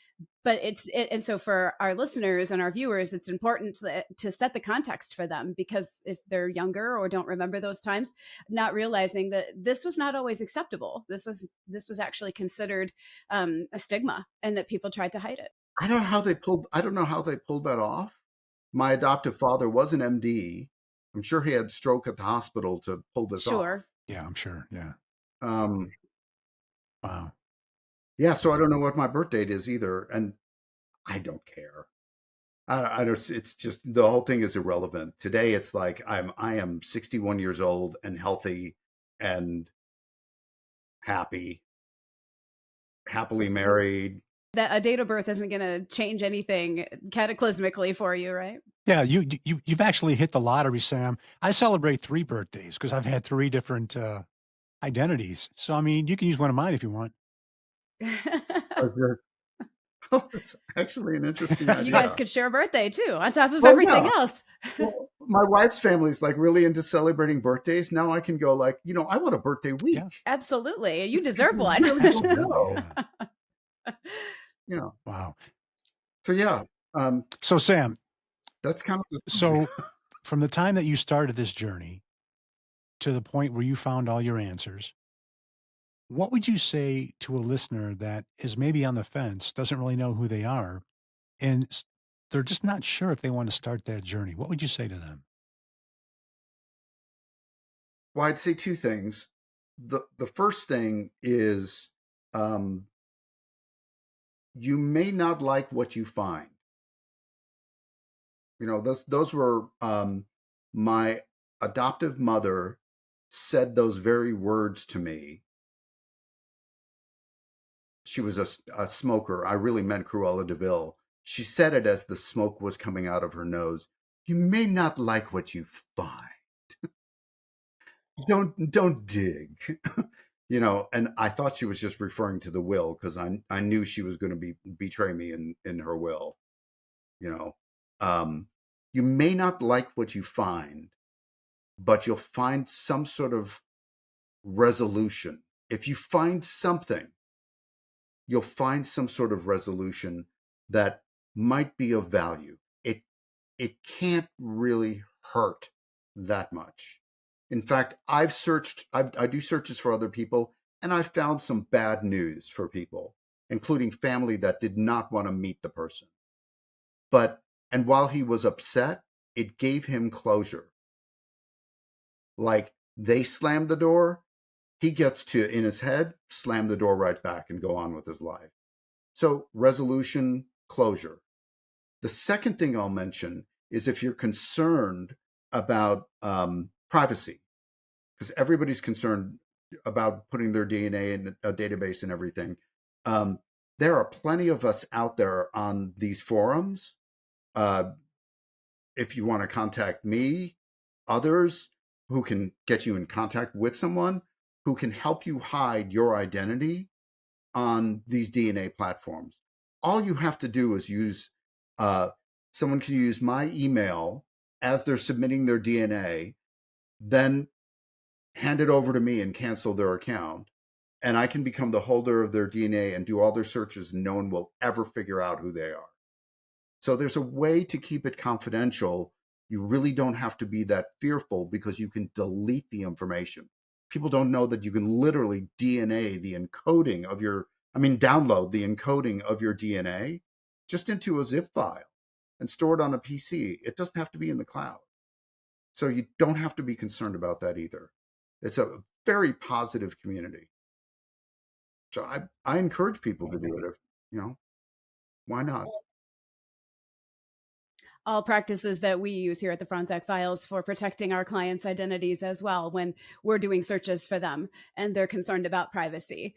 but and so for our listeners and our viewers, it's important to set the context for them, because if they're younger or don't remember those times, not realizing that this was not always acceptable. This was actually considered a stigma, and that people tried to hide it. I don't know how they pulled that off. My adoptive father was an MD. I'm sure he had stroke at the hospital to pull this off. Sure. Yeah, I'm sure. Yeah. Um, Wow. yeah, so I don't know what my birth date is either, and I don't care. I don't. It's just the whole thing is irrelevant. Today, it's like I am 61 years old and healthy and happy, happily married. That a date of birth isn't going to change anything cataclysmically for you, right? Yeah, you've actually hit the lottery, Sam. I celebrate 3 birthdays because I've had 3 different identities. So I mean, you can use one of mine if you want. Oh, that's actually an interesting You guys idea. could share a birthday too, on top of Well, everything yeah. else. Well, my wife's family is like really into celebrating birthdays. Now I can go like, I want a birthday week. Yeah, Absolutely. You deserve one. Really don't absolutely. know. Yeah. Wow. So yeah, So Sam, that's kind of the so from the time that you started this journey to the point where you found all your answers, what would you say to a listener that is maybe on the fence, doesn't really know who they are, and they're just not sure if they want to start that journey? What would you say to them? Well, I'd say 2 things. The first thing is you may not like what you find. Those were my adoptive mother said those very words to me. She was a smoker. I really meant Cruella de Vil. She said it as the smoke was coming out of her nose. You may not like what you find. Don't dig. And I thought she was just referring to the will, because I knew she was going to betray me in her will. You may not like what you find, but you'll find some sort of resolution. If you find something, you'll find some sort of resolution that might be of value. It can't really hurt that much. In fact, I do searches for other people, and I found some bad news for people, including family that did not want to meet the person. And while he was upset, it gave him closure. Like, they slammed the door, he gets to, in his head, slam the door right back and go on with his life. So, resolution, closure. The second thing I'll mention is if you're concerned about privacy, because everybody's concerned about putting their DNA in a database and everything. There are plenty of us out there on these forums. If you want to contact me, others who can get you in contact with someone who can help you hide your identity on these DNA platforms. All you have to do is use, someone can use my email as they're submitting their DNA, then hand it over to me and cancel their account. And I can become the holder of their DNA and do all their searches, and no one will ever figure out who they are. So there's a way to keep it confidential. You really don't have to be that fearful, because you can delete the information. People don't know that you can literally download the encoding of your DNA just into a zip file and store it on a PC. It doesn't have to be in the cloud. So you don't have to be concerned about that either. It's a very positive community. So I encourage people to do it. Why not? All practices that we use here at the Fronczak Files for protecting our clients' identities as well when we're doing searches for them and they're concerned about privacy.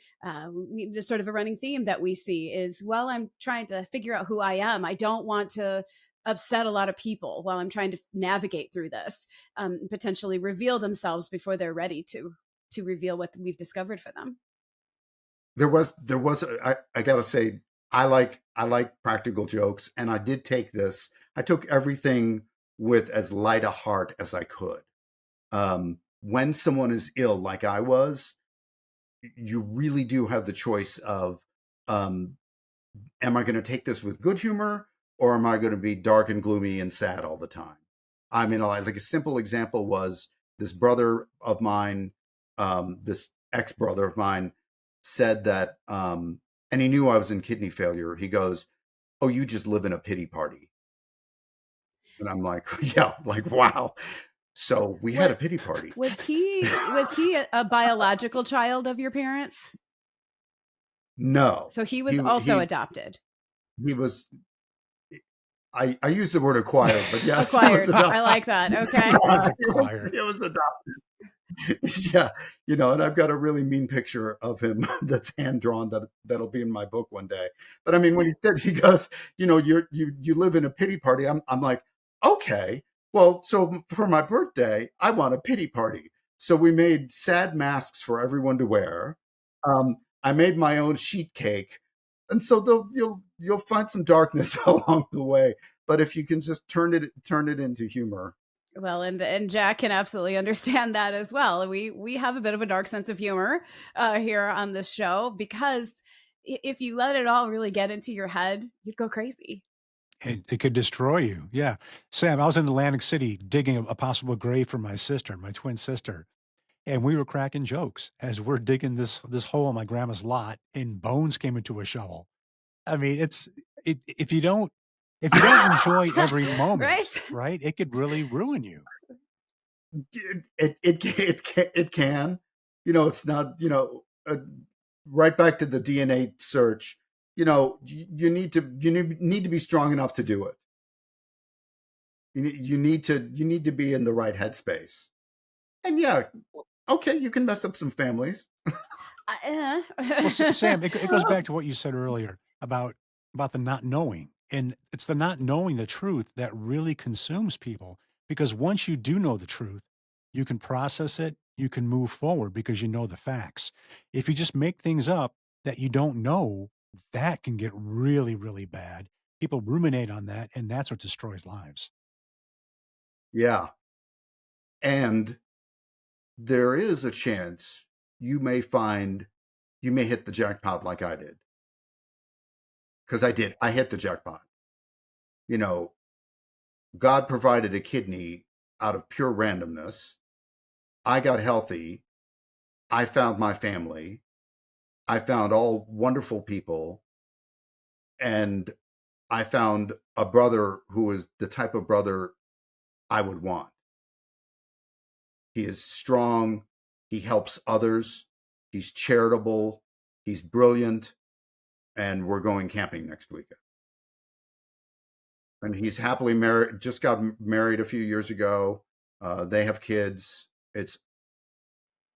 Just sort of a running theme that we see is, well, I'm trying to figure out who I am. I don't want to upset a lot of people while I'm trying to navigate through this, potentially reveal themselves before they're ready to reveal what we've discovered for them. I gotta say, I like practical jokes, and I took everything with as light a heart as I could. When someone is ill, like I was, you really do have the choice of, am I going to take this with good humor, or am I going to be dark and gloomy and sad all the time? I mean, like a simple example was this brother of mine, this ex-brother of mine, said that, and he knew I was in kidney failure. He goes, "Oh, you just live in a pity party." And I'm like, yeah, like, wow. So we had a pity party. Was he a biological child of your parents? No. So he was also adopted. He was, I use the word acquired, but yes. Acquired. I like that. Okay. It was adopted. Yeah. And I've got a really mean picture of him that's hand drawn that'll be in my book one day. But I mean, when he goes, you live in a pity party. I'm like, okay, well, so for my birthday, I want a pity party. So we made sad masks for everyone to wear. I made my own sheet cake. And so you'll find some darkness along the way. But if you can just turn it into humor. Well, and Jack can absolutely understand that as well. We have a bit of a dark sense of humor here on this show, because if you let it all really get into your head, you'd go crazy. It could destroy you. Yeah. Sam, I was in Atlantic City digging a possible grave for my sister, my twin sister. And we were cracking jokes as we're digging this hole in my grandma's lot, and bones came into a shovel. I mean, if you don't enjoy every moment, right? It could really ruin you. It can. It's not. Right back to the DNA search. you need to be strong enough to do it. You need to be in the right headspace. And yeah, okay, you can mess up some families. Well, Sam, it goes back to what you said earlier about the not knowing, and it's the not knowing the truth that really consumes people. Because once you do know the truth, you can process it, you can move forward because you know the facts. If you just make things up that you don't know, that can get really, really bad. People ruminate on that, and that's what destroys lives. Yeah. And there is a chance you may hit the jackpot like I did. Because I did. I hit the jackpot. You know, God provided a kidney out of pure randomness. I got healthy. I found my family. I found all wonderful people. And I found a brother who is the type of brother I would want. He is strong. He helps others. He's charitable. He's brilliant. And we're going camping next weekend. And he's happily married, just got married a few years ago. They have kids. It's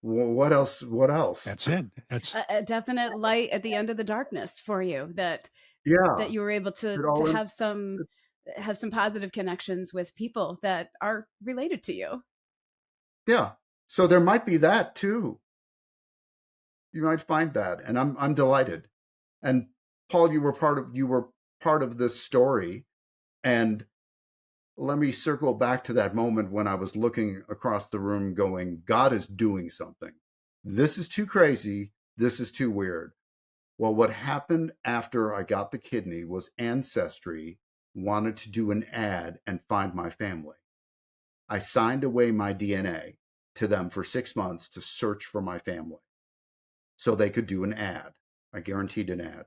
what else? What else? That's it. That's A definite light at the end of the darkness for you, that Yeah. you were able It to all in, have some positive connections with people that are related to you. yeah. So there might be that too. You might find that, and I'm delighted. And Paul, you were part of this story, and let me circle back to that moment when I was looking across the room going, God is doing something. This is too crazy. This is too weird. Well, what happened after I got the kidney was Ancestry wanted to do an ad and find my family. I signed away my DNA to them for 6 months to search for my family so they could do an ad. I guaranteed an ad.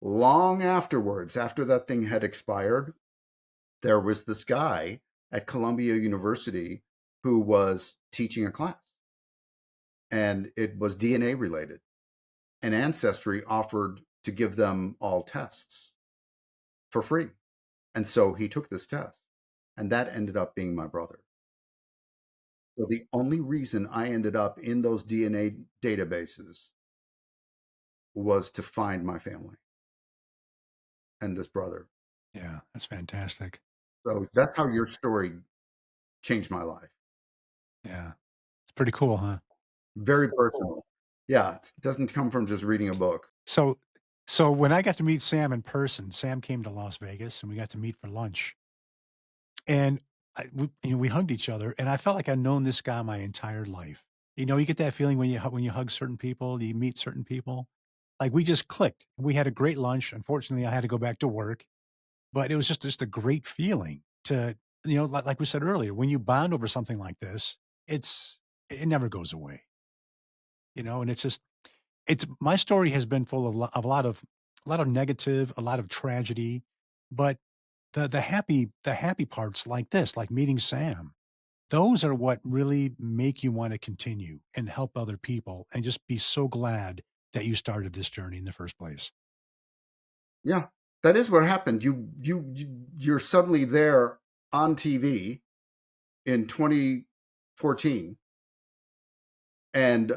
Long afterwards, after that thing had expired, there was this guy at Columbia University who was teaching a class, and it was DNA related. And Ancestry offered to give them all tests for free. And so he took this test, and that ended up being my brother. So the only reason I ended up in those DNA databases was to find my family and this brother. yeah, that's fantastic. So that's how your story changed my life. Yeah. It's pretty cool, huh? Very personal. Yeah, it doesn't come from just reading a book. So so when I got to meet Sam in person, Sam came to Las Vegas and we got to meet for lunch. And we hugged each other, and I felt like I'd known this guy my entire life. You get that feeling when when you hug certain people, you meet certain people. Like we just clicked. We had a great lunch. Unfortunately, I had to go back to work, but it was just a great feeling to, like we said earlier, when you bond over something like this, it never goes away. And it's my story has been full of a lot of negative, a lot of tragedy, but the happy parts like this, like meeting Sam, those are what really make you want to continue and help other people and just be so glad that you started this journey in the first place. Yeah, that is what happened. You're suddenly there on TV in 2014, and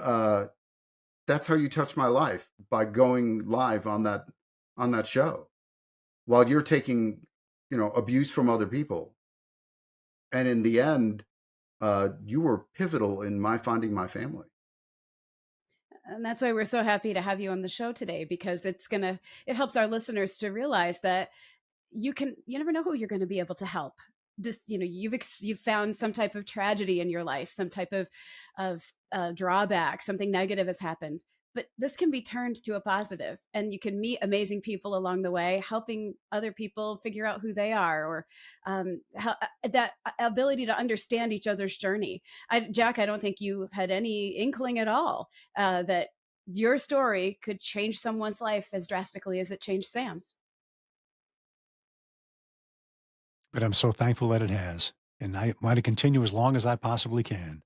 that's how you touched my life, by going live on that show while you're taking abuse from other people. And in the end, you were pivotal in my finding my family. And that's why we're so happy to have you on the show today, because it helps our listeners to realize that you never know who you're going to be able to help. Just, you've found some type of tragedy in your life, some type of drawback, something negative has happened, but this can be turned to a positive, and you can meet amazing people along the way, helping other people figure out who they are, or that ability to understand each other's journey. Jack, I don't think you had any inkling at all that your story could change someone's life as drastically as it changed Sam's. But I'm so thankful that it has. And I want to continue as long as I possibly can.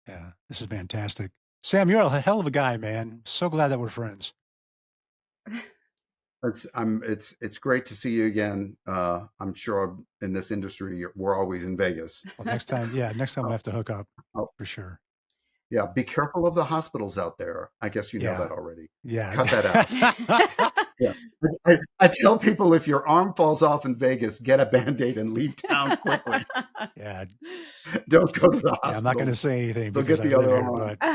Yeah, this is fantastic. Sam, you're a hell of a guy, man. So glad that we're friends. It's great to see you again. I'm sure in this industry we're always in Vegas. Well, next time we have to hook up Oh, for sure. yeah, be careful of the hospitals out there. I guess you know Yeah. that already. Yeah. Cut that out. Yeah. I tell people if your arm falls off in Vegas, get a Band-Aid and leave town quickly. Yeah. Don't go to the Yeah, I'm not going to hospital. say anything They'll because get I the live other here, arm. but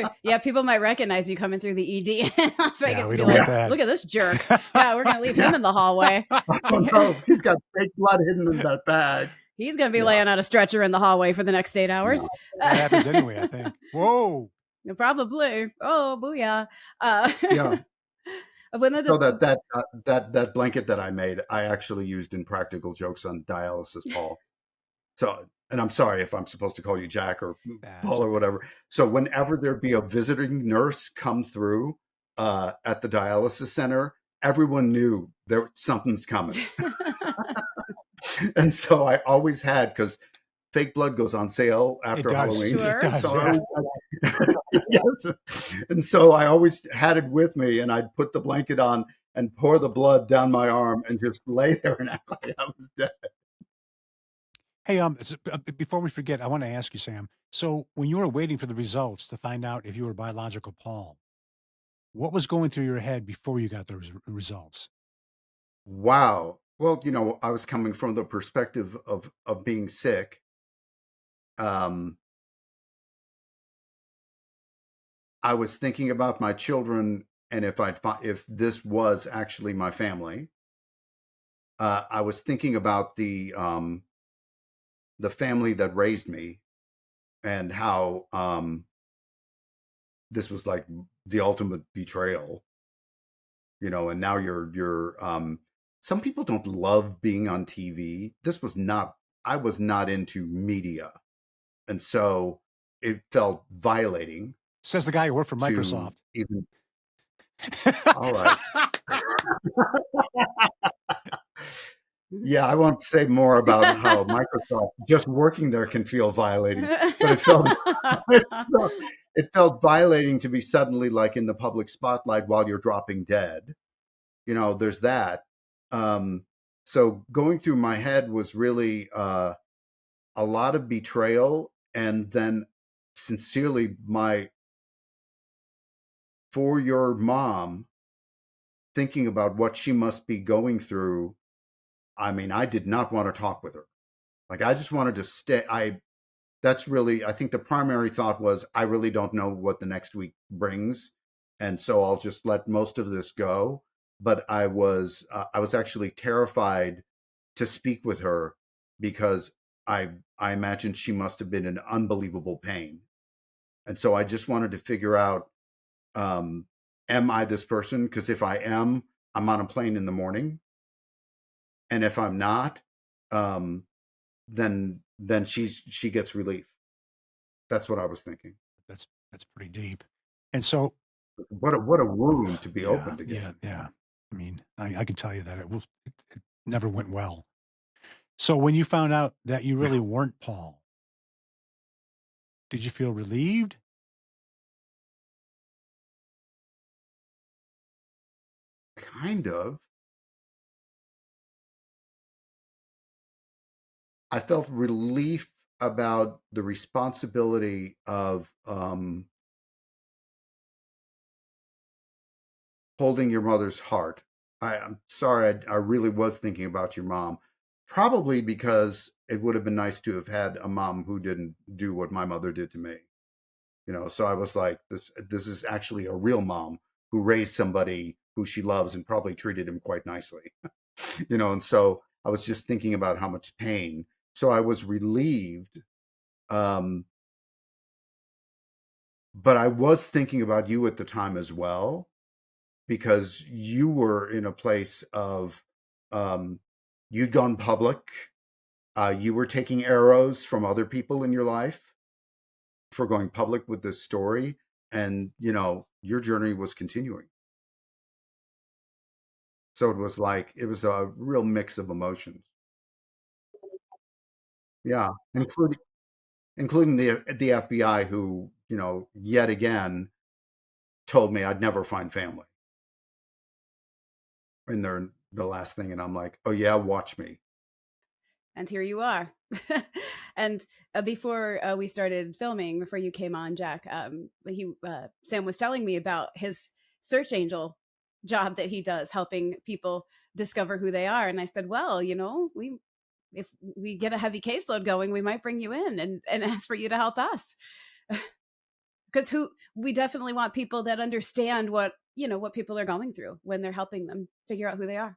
yeah, Yeah, people might recognize you coming through the ED in Las yeah, Vegas we and be don't like, want that. look at this jerk. Yeah, we're going to leave him in the hallway. Oh no, he's got fake blood hidden in that bag. He's going to be Yeah. laying on a stretcher in the hallway for the next 8 hours. No. That happens anyway, I think. Whoa. Probably. Oh, booyah. Yeah. One of So the that blanket that I made, I actually used in practical jokes on dialysis, Paul. So, and I'm sorry if I'm supposed to call you Jack or That's Paul or okay. whatever. So whenever there be a visiting nurse come through at the dialysis center, everyone knew there something's coming. And so I always had, because fake blood goes on sale It after does. Halloween. Sure. It does. So I Yeah. always yes. And so I always had it with me, and I'd put the blanket on and pour the blood down my arm and just lay there and act like I was dead. Hey, before we forget, I want to ask you, Sam. So when you were waiting for the results to find out if you were biological Paul, what was going through your head before you got those results? Wow. Well, I was coming from the perspective of being sick. I was thinking about my children, and if this was actually my family. I was thinking about the family that raised me, and how this was like the ultimate betrayal, and now you're some people don't love being on TV. I was not into media, and so it felt violating Says the guy who worked for to Microsoft. even all right. Yeah, I won't say more about how Microsoft just working there can feel violating, but it felt it felt violating to be suddenly like in the public spotlight while you're dropping dead. There's that. Um, so going through my head was really a lot of betrayal, and then sincerely for your mom, thinking about what she must be going through. I mean, I did not want to talk with her. Like, I just wanted to stay. That's really, I think the primary thought was, I really don't know what the next week brings. And so I'll just let most of this go. But I was actually terrified to speak with her, because I imagined she must have been in unbelievable pain. And so I just wanted to figure out, am I this person? Because if I am, I'm on a plane in the morning. And if I'm not, um, then she gets relief. That's what I was thinking. That's pretty deep. And so, What a wound to be opened again. yeah. I mean, I can tell you that it never went well. So when you found out that you really weren't Paul, did you feel relieved? Kind of. I felt relief about the responsibility of holding your mother's heart. I'm sorry, I really was thinking about your mom. Probably because it would have been nice to have had a mom who didn't do what my mother did to me. So I was like, this is actually a real mom who raised somebody who she loves and probably treated him quite nicely. And so I was just thinking about how much pain. So I was relieved. Um, but I was thinking about you at the time as well, because you were in a place of, um, you'd gone public. You were taking arrows from other people in your life for going public with this story. And, your journey was continuing. So it was a real mix of emotions. Yeah. Including the FBI, who, yet again told me I'd never find family. and they're the last thing, and I'm like, oh yeah, watch me. And here you are. And before we started filming, before you came on, Jack, Sam was telling me about his search angel job that he does, helping people discover who they are. And I said, well, if we get a heavy caseload going, we might bring you in and ask for you to help us. Because we definitely want people that understand what people are going through when they're helping them figure out who they are.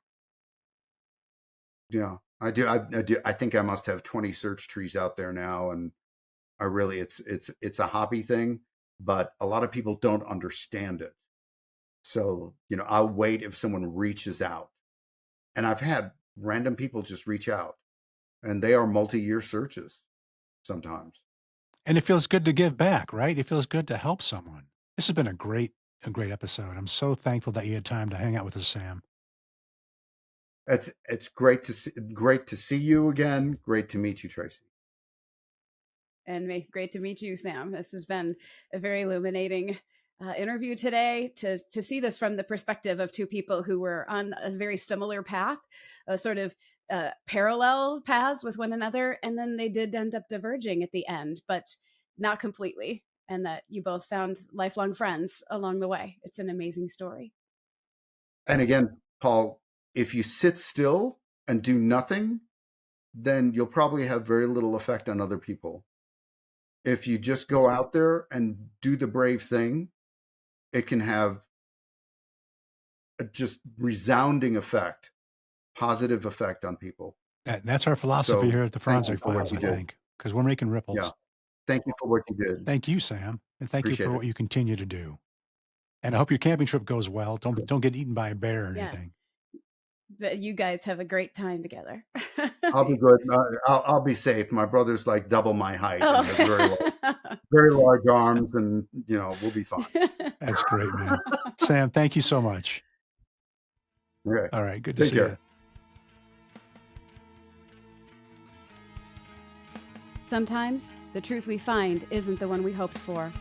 Yeah, I do. I do. I think I must have 20 search trees out there now, and I really, it's a hobby thing, but a lot of people don't understand it. So, I'll wait if someone reaches out, and I've had random people just reach out, and they are multi-year searches sometimes. And it feels good to give back, right? It feels good to help someone. This has been a great episode. I'm so thankful that you had time to hang out with us, Sam. It's great to see you again. Great to meet you, Tracy. And great to meet you, Sam. This has been a very illuminating interview today to see this from the perspective of two people who were on a very similar path, a sort of parallel paths with one another, and then they did end up diverging at the end, but not completely, and that you both found lifelong friends along the way. It's an amazing story. And again, Paul, if you sit still and do nothing, then you'll probably have very little effect on other people. If you just go out there and do the brave thing, it can have a just resounding effect, positive effect on people. That's our philosophy So here at the thank you Fronczak for what Files, you I did. think, because we're making ripples. Yeah. Thank you for what you did. Thank you, Sam. And thank you Appreciate for it. what you continue to do. And I hope your camping trip goes well. Don't get eaten by a bear or Yeah. anything. That you guys have a great time together. I'll be good. I'll be safe. My brother's like double my height and has Oh. very large arms, and we'll be fine. That's great, man. Sam, thank you so much. Okay. All right, good to Take see care. you. Sometimes the truth we find isn't the one we hoped for,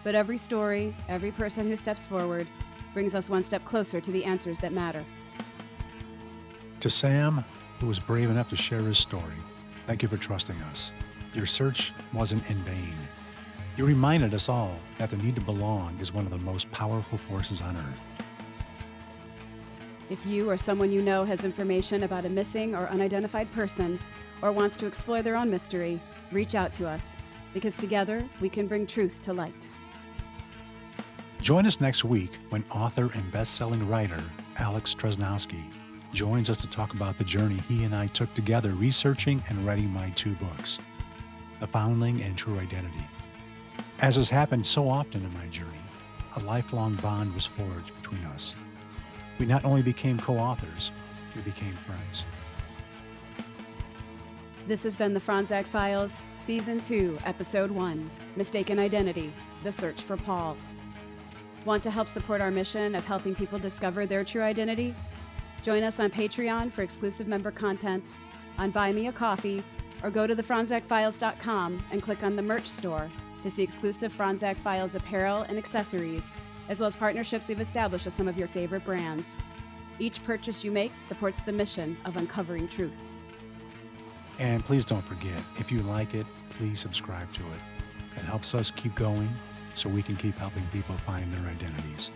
but every story, every person who steps forward brings us one step closer to the answers that matter. To Sam, who was brave enough to share his story, thank you for trusting us. Your search wasn't in vain. You reminded us all that the need to belong is one of the most powerful forces on earth. If you or someone you know has information about a missing or unidentified person or wants to explore their own mystery, reach out to us, because together we can bring truth to light. Join us next week when author and best-selling writer Alex Tresnowski joins us to talk about the journey he and I took together researching and writing my 2 books, The Foundling and True Identity. As has happened so often in my journey, a lifelong bond was forged between us. We not only became co-authors, we became friends. This has been the Fronczak Files, Season 2, Episode 1, Mistaken Identity, The Search for Paul. Want to help support our mission of helping people discover their true identity? Join us on Patreon for exclusive member content, on Buy Me a Coffee, or go to thefronczakfiles.com and click on the merch store to see exclusive Fronczak Files apparel and accessories, as well as partnerships we've established with some of your favorite brands. Each purchase you make supports the mission of uncovering truth. And please don't forget, if you like it, please subscribe to it. It helps us keep going so we can keep helping people find their identities.